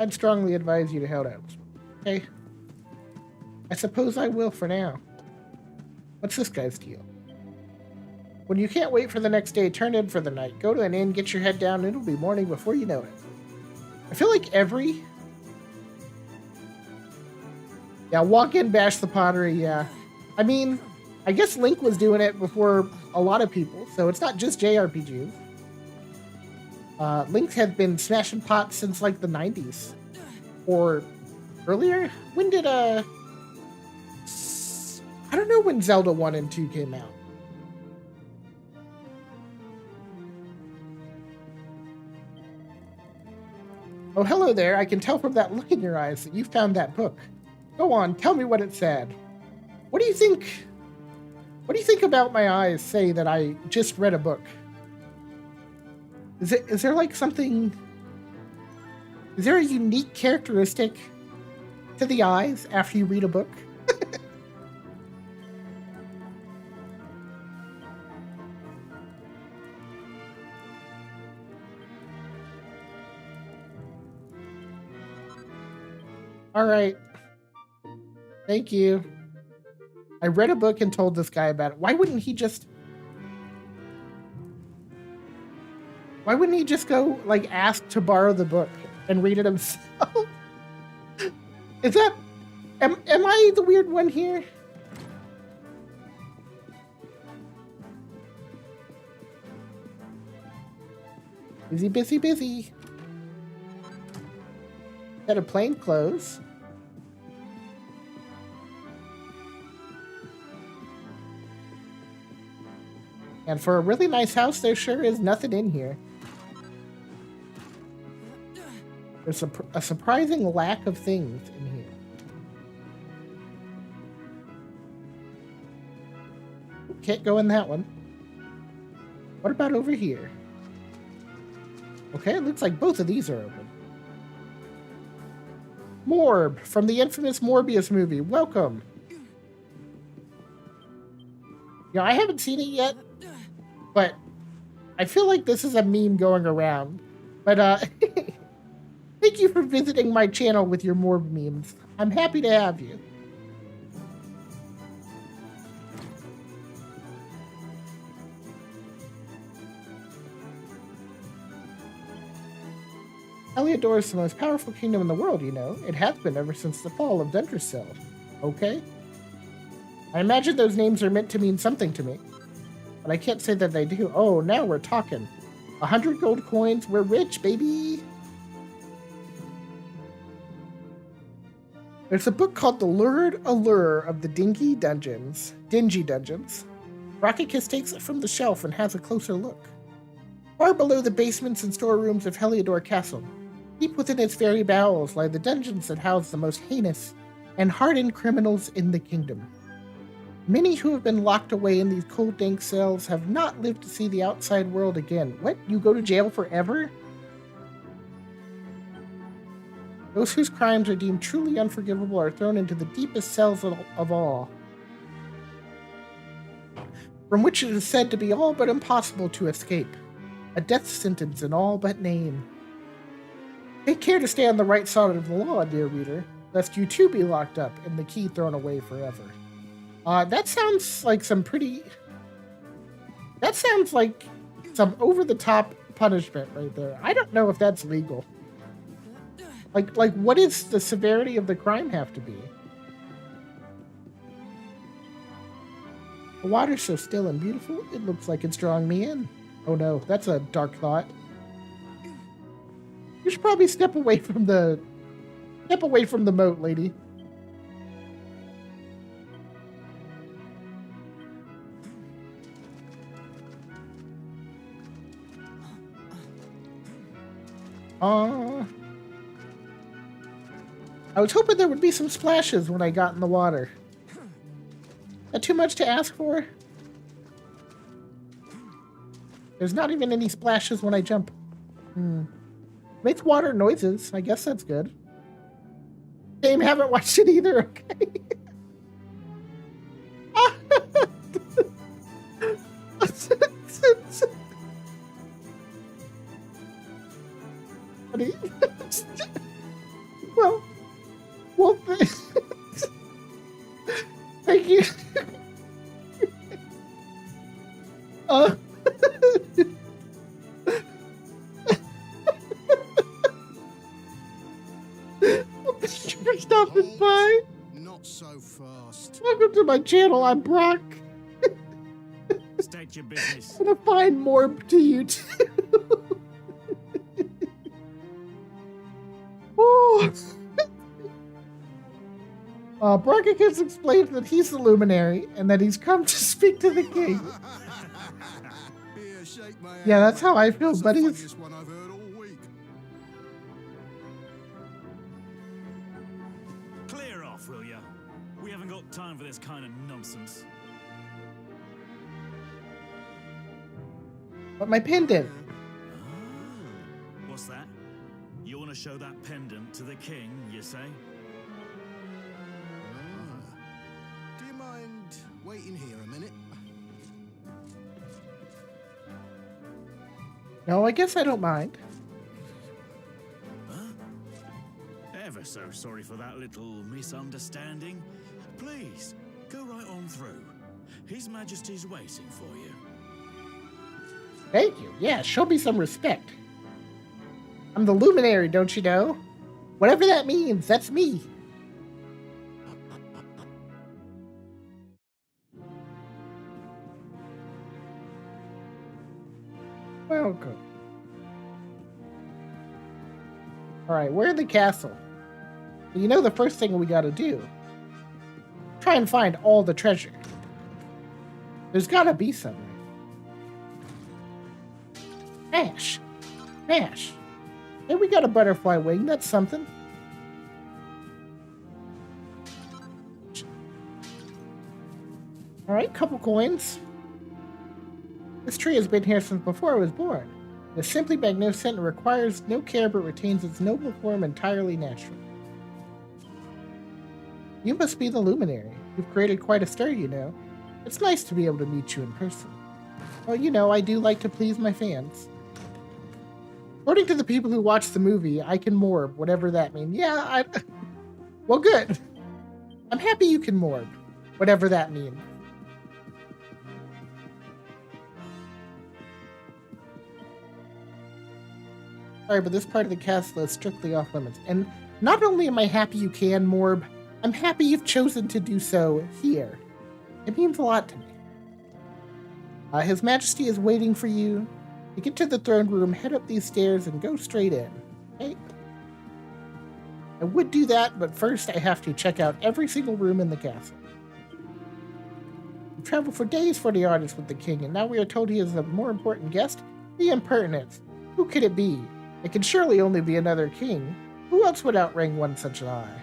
I'd strongly advise you to head out. Okay. I suppose I will for now. What's this guy's deal? When you can't wait for the next day, turn in for the night. Go to an inn, get your head down, and it'll be morning before you know it. I feel like every... Yeah, walk in, bash the pottery, yeah. I mean, I guess Link was doing it before a lot of people, so it's not just JRPGs. Link had been smashing pots since, like, the 90s. Or earlier? When did, I don't know when Zelda 1 and 2 came out. Oh, hello there. I can tell from that look in your eyes that you found that book. Go on, tell me what it said. What do you think What do you think about my eyes say that I just read a book? Is there like something... Is there a unique characteristic to the eyes after you read a book? All right. Thank you. I read a book and told this guy about it. Why wouldn't he just go, like, ask to borrow the book and read it himself? Is that... Am I the weird one here? Busy, busy, busy. Set of plain clothes. And for a really nice house, there sure is nothing in here. There's a surprising lack of things in here. Can't go in that one. What about over here? Okay, it looks like both of these are open. Morb, from the infamous Morbius movie. Welcome. Yeah, I haven't seen it yet, but I feel like this is a meme going around. But, thank you for visiting my channel with your Morb memes. I'm happy to have you. Heliodor is the most powerful kingdom in the world, you know. It has been ever since the fall of Dentricell. Okay? I imagine those names are meant to mean something to me. But I can't say that they do. Oh, now we're talking. 100 gold coins. We're rich, baby! There's a book called The Lurid Allure of the Dingy Dungeons. Rocket Kiss takes it from the shelf and has a closer look. Far below the basements and storerooms of Heliodor Castle, deep within its very bowels lie the dungeons that house the most heinous and hardened criminals in the kingdom. Many who have been locked away in these cold, dank cells have not lived to see the outside world again. What? You go to jail forever? Those whose crimes are deemed truly unforgivable are thrown into the deepest cells of all, from which it is said to be all but impossible to escape. A death sentence in all but name. Take care to stay on the right side of the law, dear reader, lest you too be locked up and the key thrown away forever. That sounds like some pretty... That sounds like some over-the-top punishment right there. I don't know if that's legal. Like, what is the severity of the crime have to be? The water's so still and beautiful, it looks like it's drawing me in. Oh no, that's a dark thought. You should probably step away from the moat, lady. I was hoping there would be some splashes when I got in the water. That too much to ask for? There's not even any splashes when I jump. Makes water noises. I guess that's good. Game, haven't watched it either, okay? Well, thank you. Stopping by. Not so fast. Welcome to my channel. I'm Brock. State your business. I'm gonna find more to you too. Brockicus explains that he's the luminary and that he's come to speak to the king. Yeah, that's how I feel, buddies. One I've heard all week. Clear off, will ya? We haven't got time for this kind of nonsense. But my pendant. What's that? You want to show that pendant to the king, you say? Do you mind waiting here a minute? No, I guess I don't mind. Ever so sorry for that little misunderstanding. Please, go right on through. His Majesty's waiting for you. Thank you. Yeah, show me some respect. I'm the luminary, don't you know? Whatever that means, that's me. Welcome. Alright, we're in the castle. You know the first thing we gotta do? Try and find all the treasure. There's gotta be somewhere. Ash! Ash! Hey, we got a butterfly wing, that's something. Alright, couple coins. This tree has been here since before I was born. It is simply magnificent and requires no care but retains its noble form entirely natural. You must be the luminary. You've created quite a stir, you know. It's nice to be able to meet you in person. Well, you know, I do like to please my fans. According to the people who watched the movie, I can morb, whatever that means. Yeah, well, good. I'm happy you can morb, whatever that means. Sorry, but this part of the castle is strictly off limits. And not only am I happy you can morb, I'm happy you've chosen to do so here. It means a lot to me. His Majesty is waiting for you. To get to the throne room, head up these stairs and go straight in. Okay? I would do that, but first I have to check out every single room in the castle. We traveled for days for the artist with the king, and now we are told he is a more important guest? The impertinence. Who could it be? It can surely only be another king. Who else would outrank one such an eye?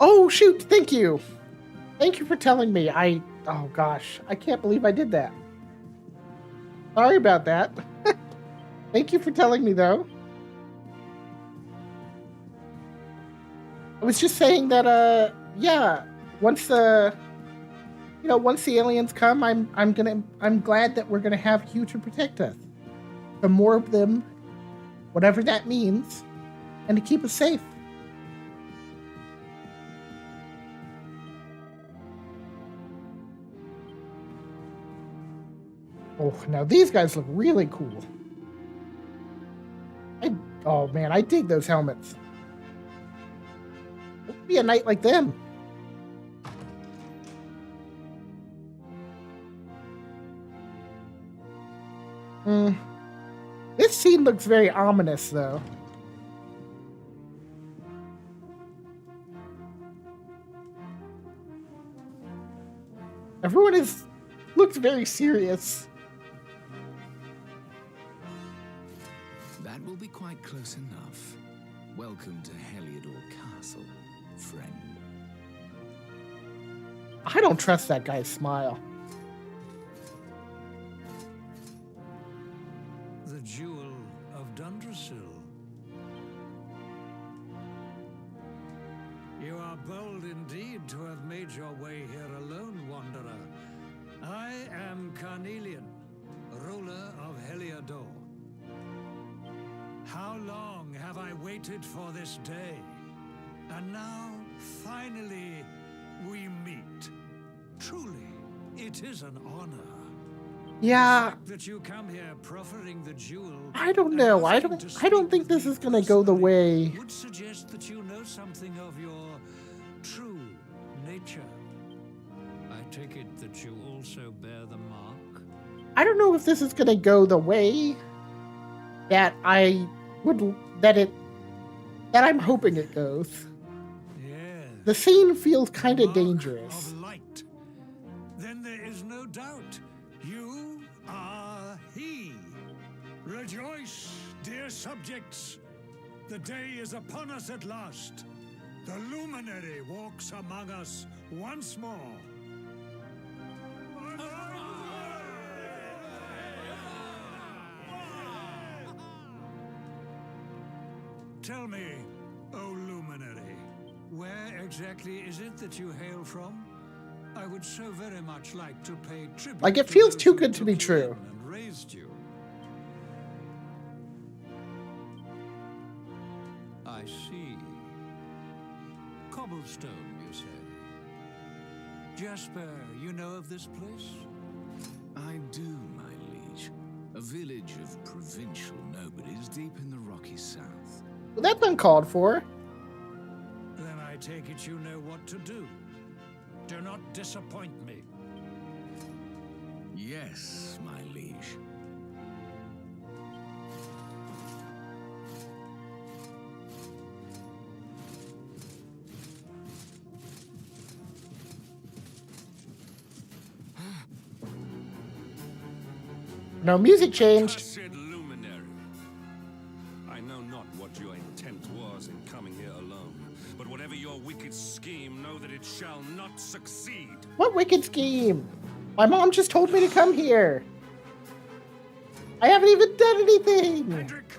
Oh, shoot. Thank you. Thank you for telling me. Oh gosh. I can't believe I did that. Sorry about that. Thank you for telling me, though. I was just saying that, yeah, once the aliens come, I'm glad that we're gonna have you to protect us. The more of them, whatever that means, and to keep us safe. Oh, now these guys look really cool. Oh man, I dig those helmets. It would be a night like them. This scene looks very ominous, though. Everyone looks very serious. That will be quite close enough. Welcome to Heliodor Castle, friend. I don't trust that guy's smile. The Jewel of Dundrasil. You are bold indeed to have made your way here alone, wanderer. I am Carnelian, ruler of Heliodor. How long have I waited for this day? And now, finally, we meet. Truly, it is an honor. Yeah, That you come here proffering the jewel. I don't know. I don't think this is gonna go the way. Would suggest that you know something of your true nature. I take it that you also bear the mark. I don't know if this is gonna go the way that I'm hoping it goes. Yes. The scene feels kind of Mark dangerous. of light. Then there is no doubt. You are he. Rejoice, dear subjects. The day is upon us at last. The luminary walks among us once more. Tell me, O luminary, where exactly is it that you hail from? I would so very much like to pay tribute. Like, it to feels those too who good to be took you true. in and raised you. I see. Cobblestone, you say? Jasper, you know of this place? I do, my liege. A village of provincial nobodies deep in the rocky south. Well, that's uncalled for. Then I take it you know what to do. Do not disappoint me. Yes, my liege. No, music changed. Cursed luminary. I know not what your intent was in coming here alone, but whatever your wicked scheme, know that it shall not succeed. What wicked scheme? My mom just told me to come here. I haven't even done anything. Hendrik,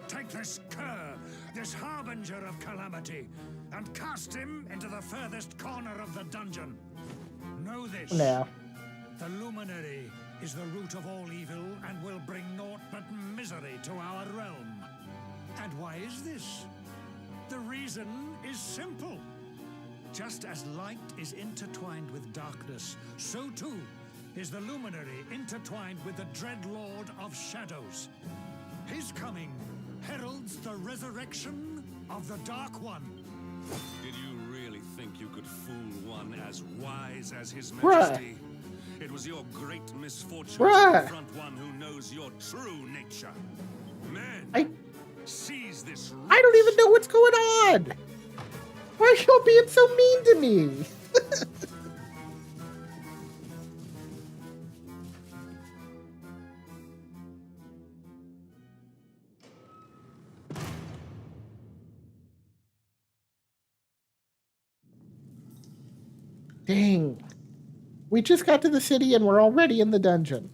take this cur, this harbinger of calamity, and cast him into the furthest corner of the dungeon. Know this. Now, The luminary is the root of all evil and will bring naught but misery to our realm. And why is this? The reason is simple. Just as light is intertwined with darkness, so too is the luminary intertwined with the dread lord of shadows. His coming heralds the resurrection of the Dark One. Did you really think you could fool one as wise as His Bruh. Majesty? It was your great misfortune Bruh. to confront one who knows your true nature. Men, seize this. I don't even know what's going on. Why are y'all being so mean to me? Dang. We just got to the city and we're already in the dungeon.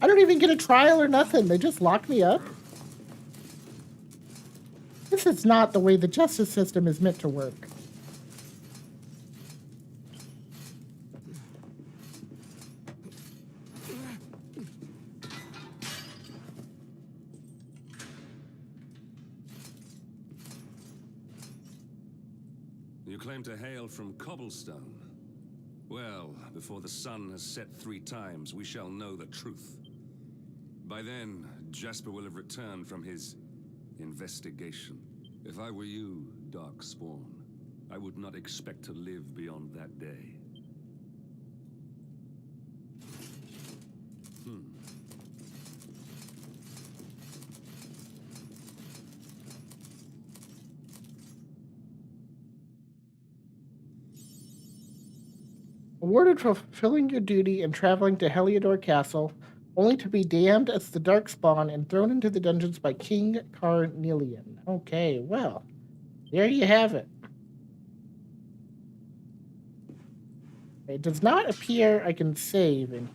I don't even get a trial or nothing. They just lock me up. This is not the way the justice system is meant to work. You claim to hail from Cobblestone. Well, before the sun has set 3 times, we shall know the truth. By then, Jasper will have returned from his investigation. If I were you, Darkspawn, I would not expect to live beyond that day. Awarded for fulfilling your duty and traveling to Heliodor Castle, only to be damned as the Darkspawn and thrown into the dungeons by King Carnelian. Okay, well, there you have it. It does not appear I can save in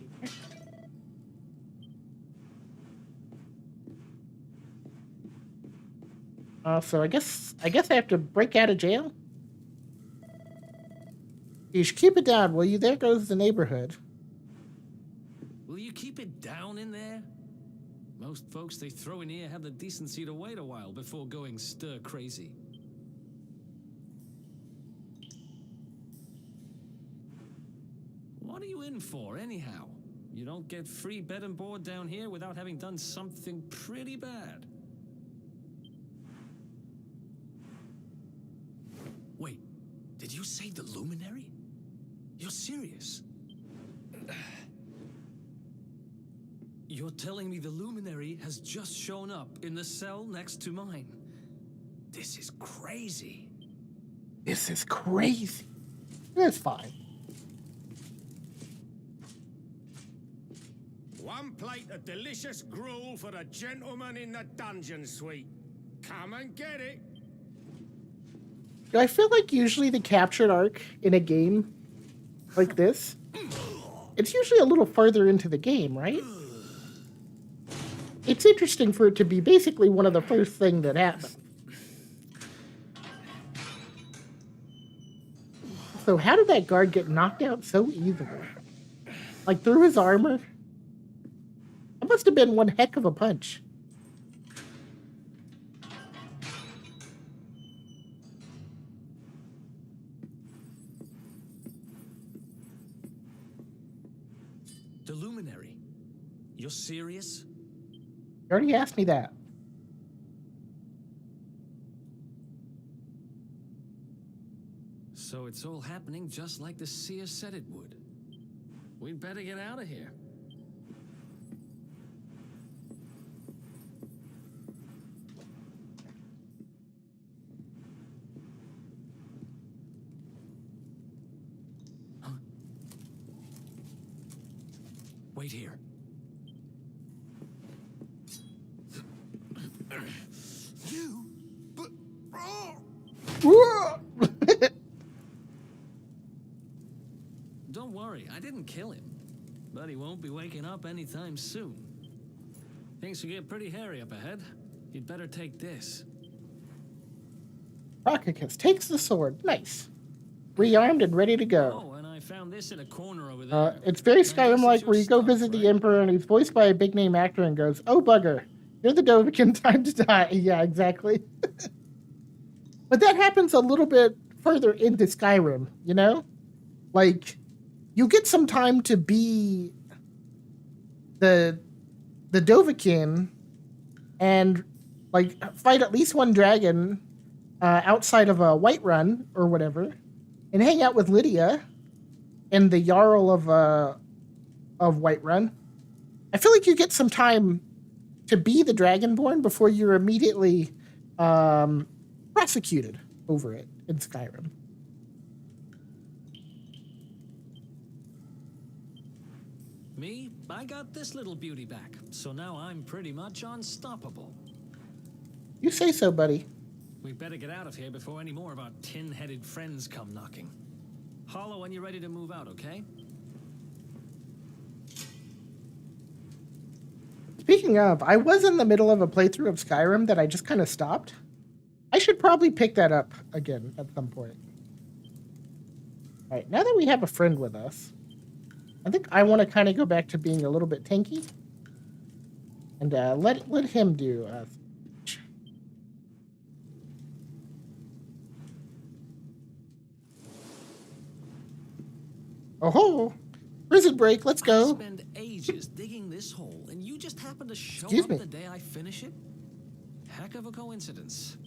here. So I guess I have to break out of jail. You should keep it down, will you? There goes the neighborhood. Will you keep it down in there? Most folks they throw in here have the decency to wait a while before going stir crazy. What are you in for, anyhow? You don't get free bed and board down here without having done something pretty bad. Wait, did you say the Luminary? You're serious? You're telling me the Luminary has just shown up in the cell next to mine? This is crazy. This is crazy. It's fine. One plate of delicious gruel for the gentleman in the dungeon suite. Come and get it. I feel like usually the captured arc in a game like this, it's usually a little further into the game, right? It's interesting for it to be basically one of the first things that happens. So how did that guard get knocked out so easily? Like through his armor? That must have been one heck of a punch. The Luminary? You're serious? You already asked me that. So it's all happening just like the seer said it would. We'd better get out of here. Huh? Wait here. You? But... Don't worry, I didn't kill him. But he won't be waking up anytime soon. Things will get pretty hairy up ahead. You'd better take this. Rockicus takes the sword. Nice. Rearmed and ready to go. Oh, and I found this in a corner over there. It's very Skyrim-like where you go visit the Emperor and he's voiced by a big-name actor and goes, "Oh, bugger. You're the Dovahkiin, time to die." Yeah, exactly. But that happens a little bit further into Skyrim, you know? Like, you get some time to be the Dovahkiin and, like, fight at least one dragon outside of a Whiterun or whatever, and hang out with Lydia and the Jarl of Whiterun. I feel like you get some time to be the Dragonborn before you're immediately prosecuted over it in Skyrim. Me? I got this little beauty back, so now I'm pretty much unstoppable. You say so, buddy. We better get out of here before any more of our tin-headed friends come knocking. Holler when you're ready to move out, okay? Speaking of, I was in the middle of a playthrough of Skyrim that I just kind of stopped. I should probably pick that up again at some point. All right, now that we have a friend with us, I think I want to kind of go back to being a little bit tanky. And let him do... Oh, prison break, let's go. I spend ages digging this hole, and you just happen to show Excuse up me. the day I finish it? Heck of a coincidence.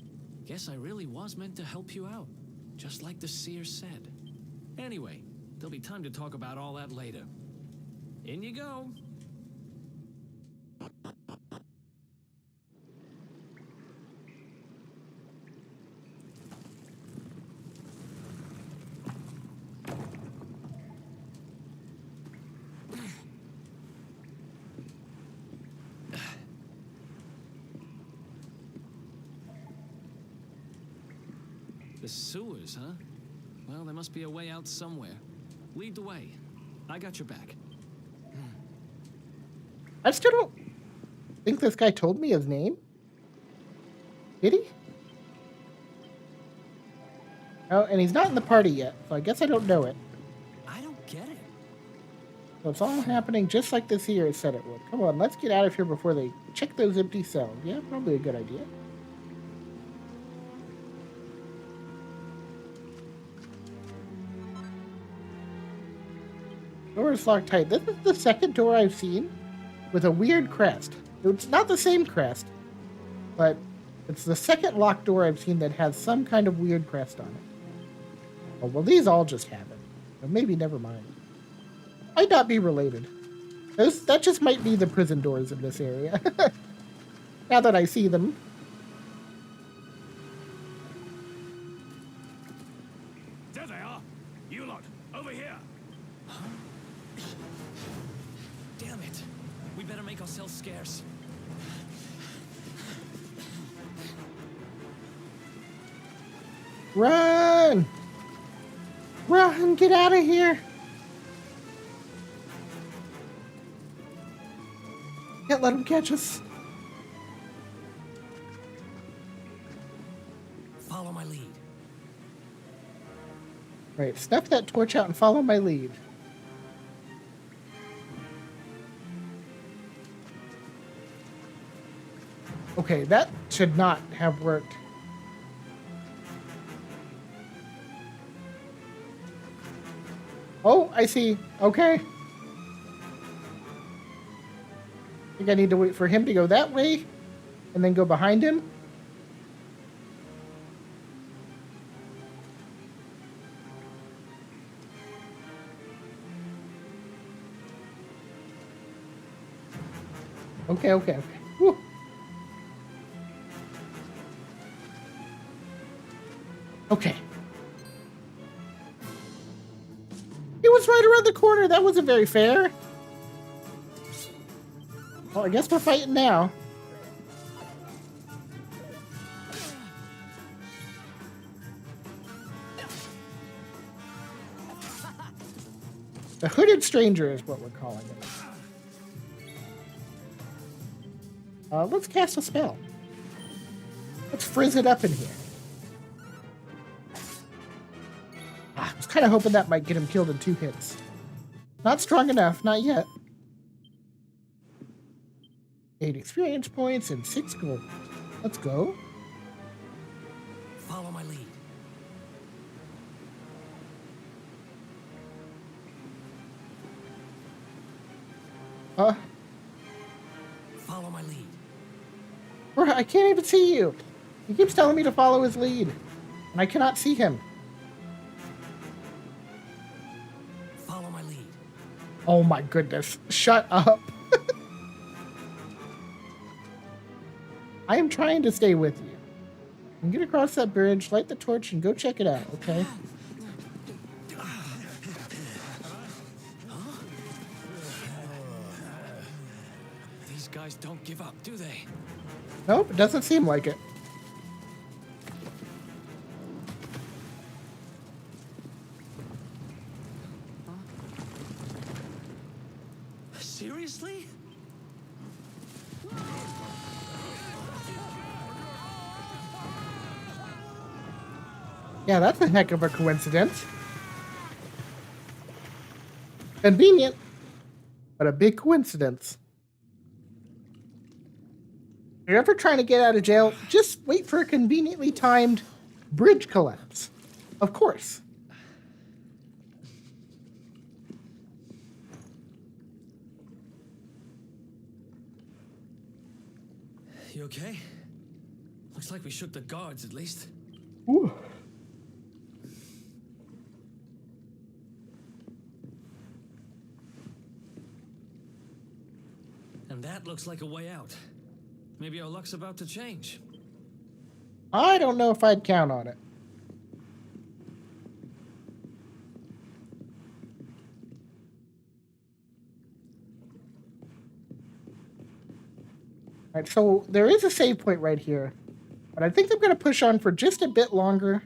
Guess I really was meant to help you out, just like the seer said. Anyway, there'll be time to talk about all that later. In you go. The sewers, huh? Well, there must be a way out somewhere. Lead the way. I got your back. I still don't think this guy told me his name. Did he? Oh, and he's not in the party yet, so I guess I don't know it. I don't get it. So it's all happening just like the seer said it would. Come on, let's get out of here before they check those empty cells. Yeah, probably a good idea. Door is locked tight. This is the second door I've seen with a weird crest. It's not the same crest, but it's the second locked door I've seen that has some kind of weird crest on it. Oh, well, these all just have it. Or maybe never mind. Might not be related. That just might be the prison doors in this area. Now that I see them. There they are. You lot, over here. Damn it. We better make ourselves scarce. Run! Run! Get out of here! Can't let them catch us. Follow my lead. Right, snuff that torch out and follow my lead. Okay, that should not have worked. Oh, I see. Okay. I think I need to wait for him to go that way and then go behind him. Okay. Whew. Okay. He was right around the corner. That wasn't very fair. Well, I guess we're fighting now. The Hooded Stranger is what we're calling it. Let's cast a spell. Let's frizz it up in here. I was kind of hoping that might get him killed in 2 hits. Not strong enough, not yet. 8 experience points and 6 gold. Let's go. Follow my lead. Follow my lead. Bro, I can't even see you. He keeps telling me to follow his lead, and I cannot see him. Follow my lead. Oh my goodness. Shut up. I am trying to stay with you. And get across that bridge, light the torch, and go check it out, okay? These guys don't give up, do they? Nope, it doesn't seem like it. Seriously? Yeah, that's a heck of a coincidence. Convenient, but a big coincidence. If you're ever trying to get out of jail, just wait for a conveniently timed bridge collapse. Of course. You okay? Looks like we shook the guards, at least. Ooh. And that looks like a way out. Maybe our luck's about to change. I don't know if I'd count on it. Alright, so there is a save point right here. But I think I'm going to push on for just a bit longer.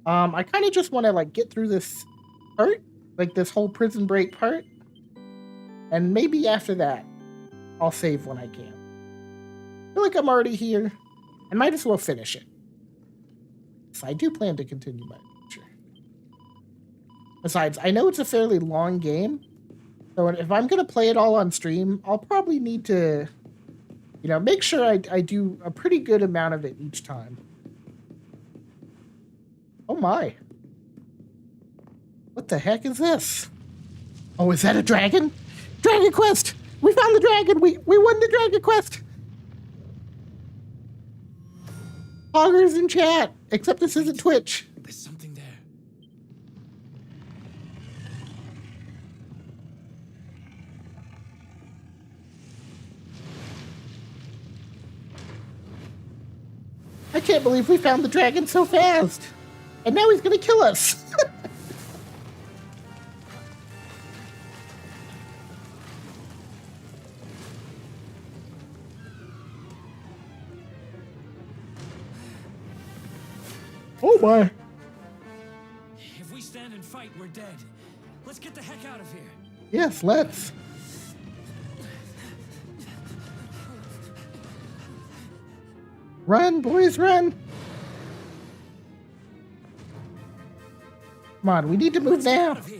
I kind of just want to, like, get through this part. Like, this whole prison break part. And maybe after that, I'll save when I can. I feel like I'm already here. I might as well finish it. So I do plan to continue my adventure. Besides, I know it's a fairly long game. So if I'm going to play it all on stream, I'll probably need to, you know, make sure I do a pretty good amount of it each time. Oh my. What the heck is this? Oh, is that a dragon? Dragon Quest! We found the dragon! We won the Dragon Quest! Hoggers in chat! Except this isn't Twitch. There's something there. I can't believe we found the dragon so fast! And now he's gonna kill us! Oh my! If we stand and fight, we're dead. Let's get the heck out of here. Yes, let's. Run, boys, run! Come on, we need to move now. Out of here.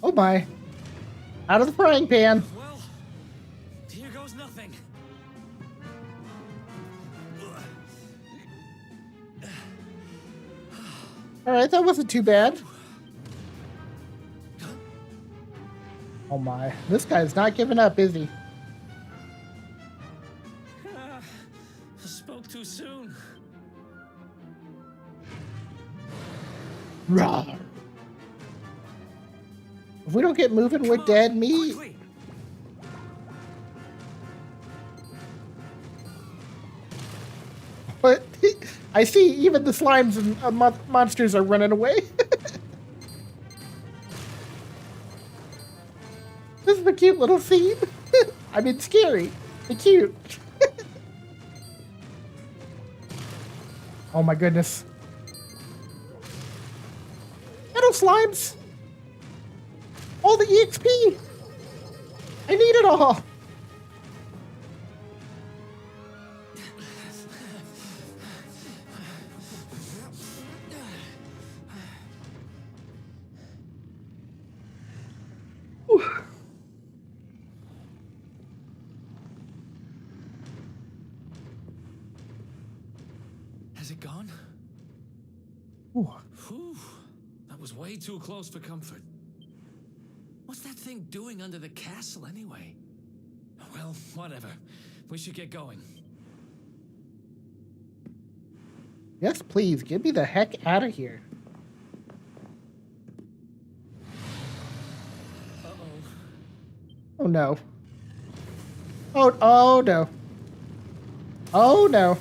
Oh my. Out of the frying pan. Well, here goes nothing. Alright, that wasn't too bad. Oh my. This guy's not giving up, is he? Spoke too soon. Rawr. If we don't get moving, we're dead meat. Quickly. But I see even the slimes and monsters are running away. This is a cute little scene. I mean, scary, but cute. Oh my goodness. Metal slimes. All the EXP! I need it all! Whew. Has it gone? Ooh. Whew. That was way too close for comfort. What's that thing doing under the castle anyway? Well, whatever. We should get going. Yes, please, get me the heck out of here. Uh-oh. Oh no. Oh no. Oh no.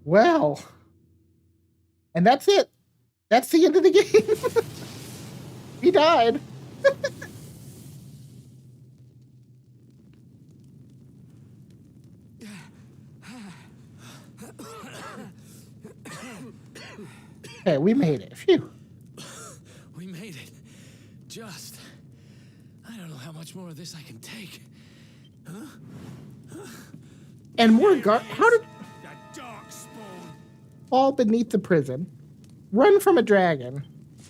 Well, And that's it. That's the end of the game. He died. Okay, we made it. Phew. We made it. Just. I don't know how much more of this I can take. And more guard. How did That dark spawn. fall beneath the prison, run from a dragon,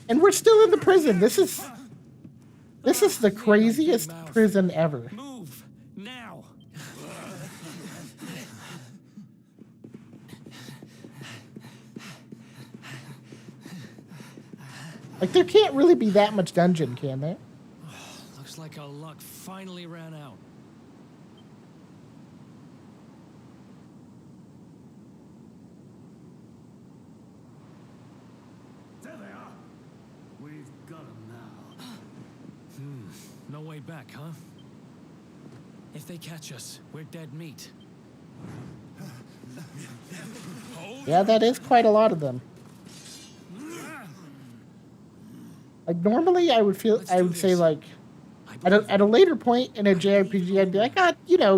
and we're still in the prison? This is the craziest prison ever. Move now. Like, there can't really be that much dungeon, can there? Looks like our luck finally ran out. There they are. We've got them now. No way back, huh? If they catch us, we're dead meat. Yeah, that is quite a lot of them. Like, normally I would say, like, at a later point in a JRPG, I'd be like,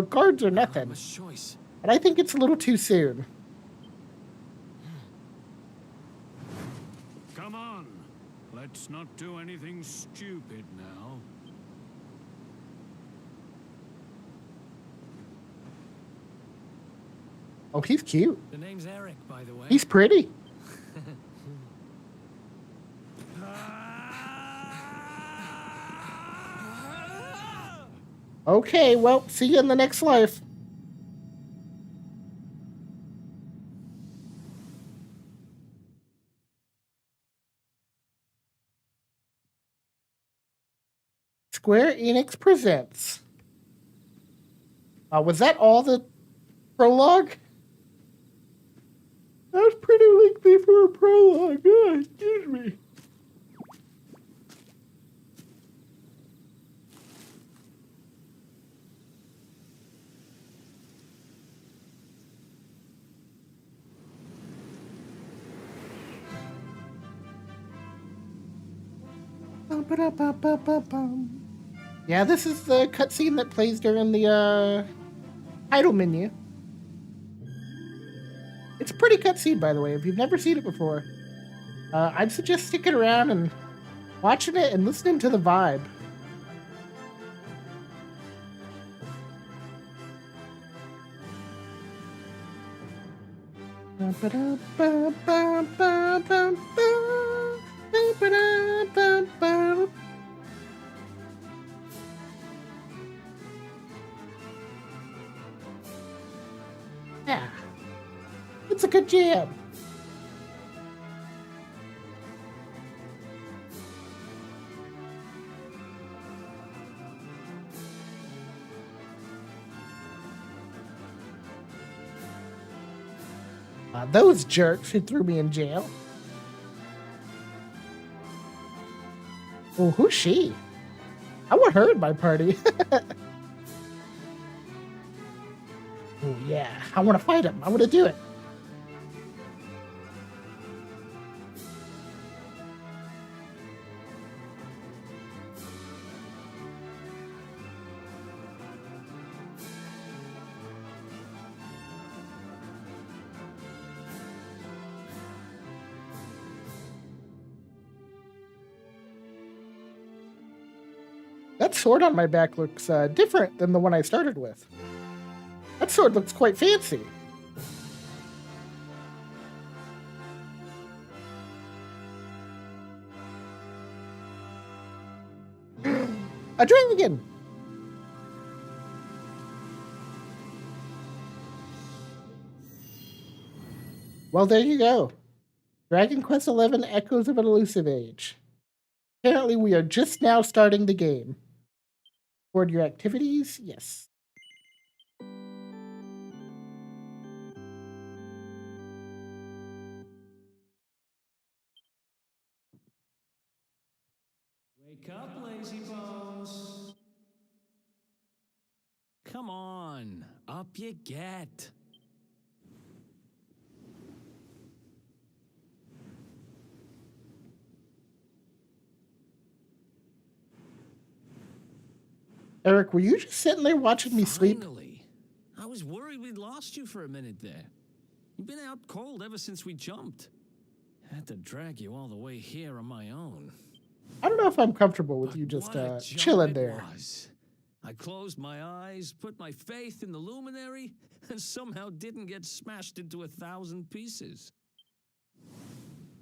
guards are nothing. Choice. But I think it's a little too soon. Come on. Let's not do anything stupid now. Oh, he's cute. The name's Eric, by the way. He's pretty. Okay, well, see you in the next life. Square Enix presents. Was that all the prologue? That was pretty lengthy for a prologue. Excuse me. Yeah, this is the cutscene that plays during the title menu. It's a pretty cutscene, by the way. If you've never seen it before, I'd suggest sticking around and watching it and listening to the vibe. Yeah, it's a good jam. Those jerks who threw me in jail. Oh, who's she? I want her in my party. Oh, yeah. I want to fight him. I want to do it. That sword on my back looks different than the one I started with. That sword looks quite fancy. A dragon! Well, there you go. Dragon Quest XI Echoes of an Elusive Age. Apparently, we are just now starting the game. Record your activities? Yes. Wake up, lazy bones. Come on, up you get. Eric, were you just sitting there watching me sleep? Finally. I was worried we'd lost you for a minute there. You've been out cold ever since we jumped. Had to drag you all the way here on my own. I don't know if I'm comfortable with But you just what a jump chilling it there. was. I closed my eyes, put my faith in the luminary, and somehow didn't get smashed into 1,000 pieces.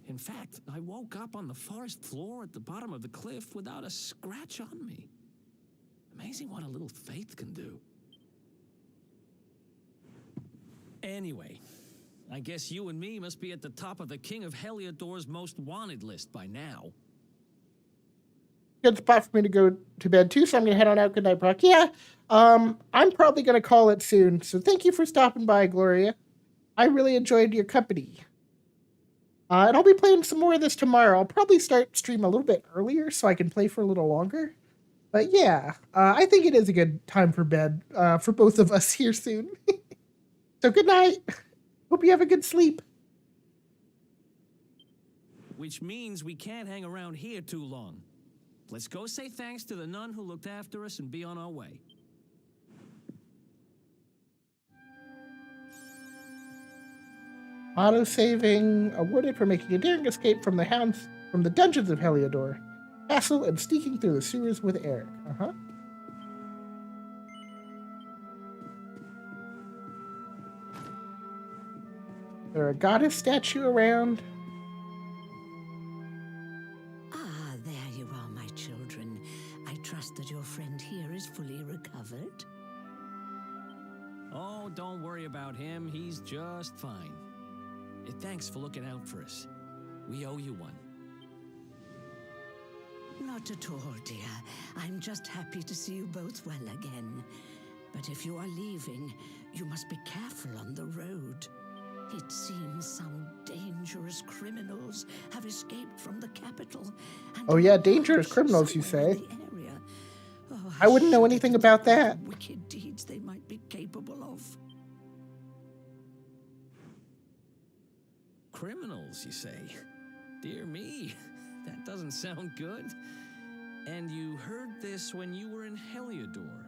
In fact, I woke up on the forest floor at the bottom of the cliff without a scratch on me. Amazing what a little faith can do. Anyway, I guess you and me must be at the top of the King of Heliodor's most wanted list by now. Good spot for me to go to bed too, so I'm gonna head on out. Good night, Brock. Yeah, I'm probably gonna call it soon. So thank you for stopping by, Gloria. I really enjoyed your company. And I'll be playing some more of this tomorrow. I'll probably start stream a little bit earlier so I can play for a little longer. But yeah, I think it is a good time for bed for both of us here soon. So good night. Hope you have a good sleep. Which means we can't hang around here too long. Let's go say thanks to the nun who looked after us and be on our way. Auto-saving, awarded for making a daring escape from the dungeons of Heliodor Castle and sneaking through the sewers with Eric. There a goddess statue around. Ah, there you are, my children. I trust that your friend here is fully recovered. Oh, don't worry about him. He's just fine. Thanks for looking out for us. We owe you one. Not at all, dear. I'm just happy to see you both well again. But if you are leaving, you must be careful on the road. It seems some dangerous criminals have escaped from the capital. Oh yeah, dangerous criminals, you say? I wouldn't know anything about that. Wicked deeds they might be capable of. Criminals, you say? Dear me, that doesn't sound good. And you heard this when you were in Heliodor?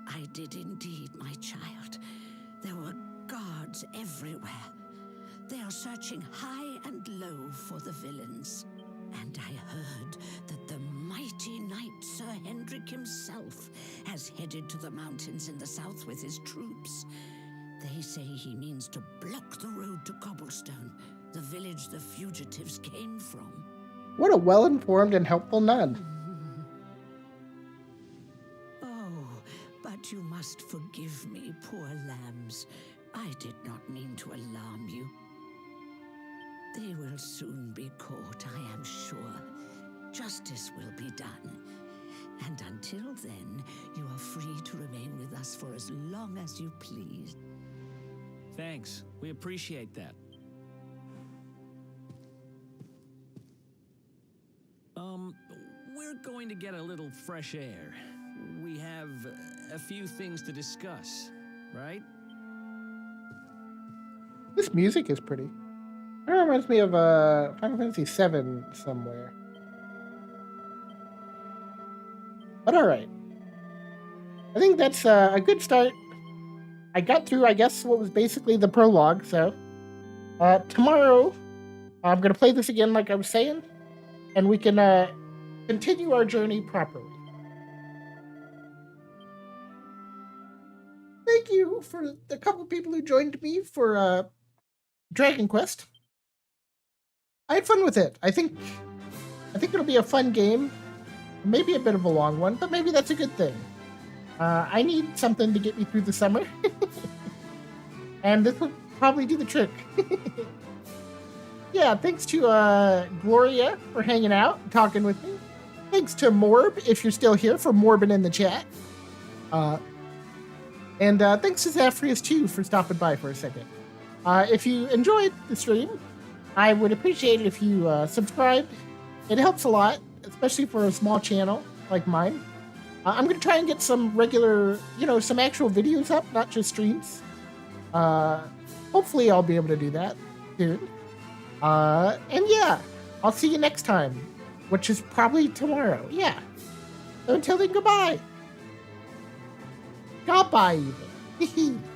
I did indeed, my child. There were guards everywhere. They are searching high and low for the villains. And I heard that the mighty knight Sir Hendrik himself has headed to the mountains in the south with his troops. They say he means to block the road to Cobblestone, the village the fugitives came from. What a well-informed and helpful nun. Oh, but you must forgive me, poor lambs. I did not mean to alarm you. They will soon be caught, I am sure. Justice will be done. And until then, you are free to remain with us for as long as you please. Thanks. We appreciate that. We're going to get a little fresh air. We have a few things to discuss, right? This music is pretty. It reminds me of Final Fantasy VII somewhere. But alright. I think that's a good start. I got through, I guess, what was basically the prologue, so... tomorrow, I'm going to play this again like I was saying, and we can continue our journey properly. Thank you for the couple people who joined me for Dragon Quest. I had fun with it. I think it'll be a fun game. Maybe a bit of a long one, but maybe that's a good thing. I need something to get me through the summer. And this will probably do the trick. Yeah, thanks to Gloria for hanging out and talking with me. Thanks to Morb, if you're still here, for morbing in the chat. And thanks to Zafrius, too, for stopping by for a second. If you enjoyed the stream, I would appreciate it if you subscribed. It helps a lot, especially for a small channel like mine. I'm going to try and get some regular, some actual videos up, not just streams. Hopefully I'll be able to do that soon. And yeah, I'll see you next time, which is probably tomorrow. Yeah. So until then, goodbye. got by even.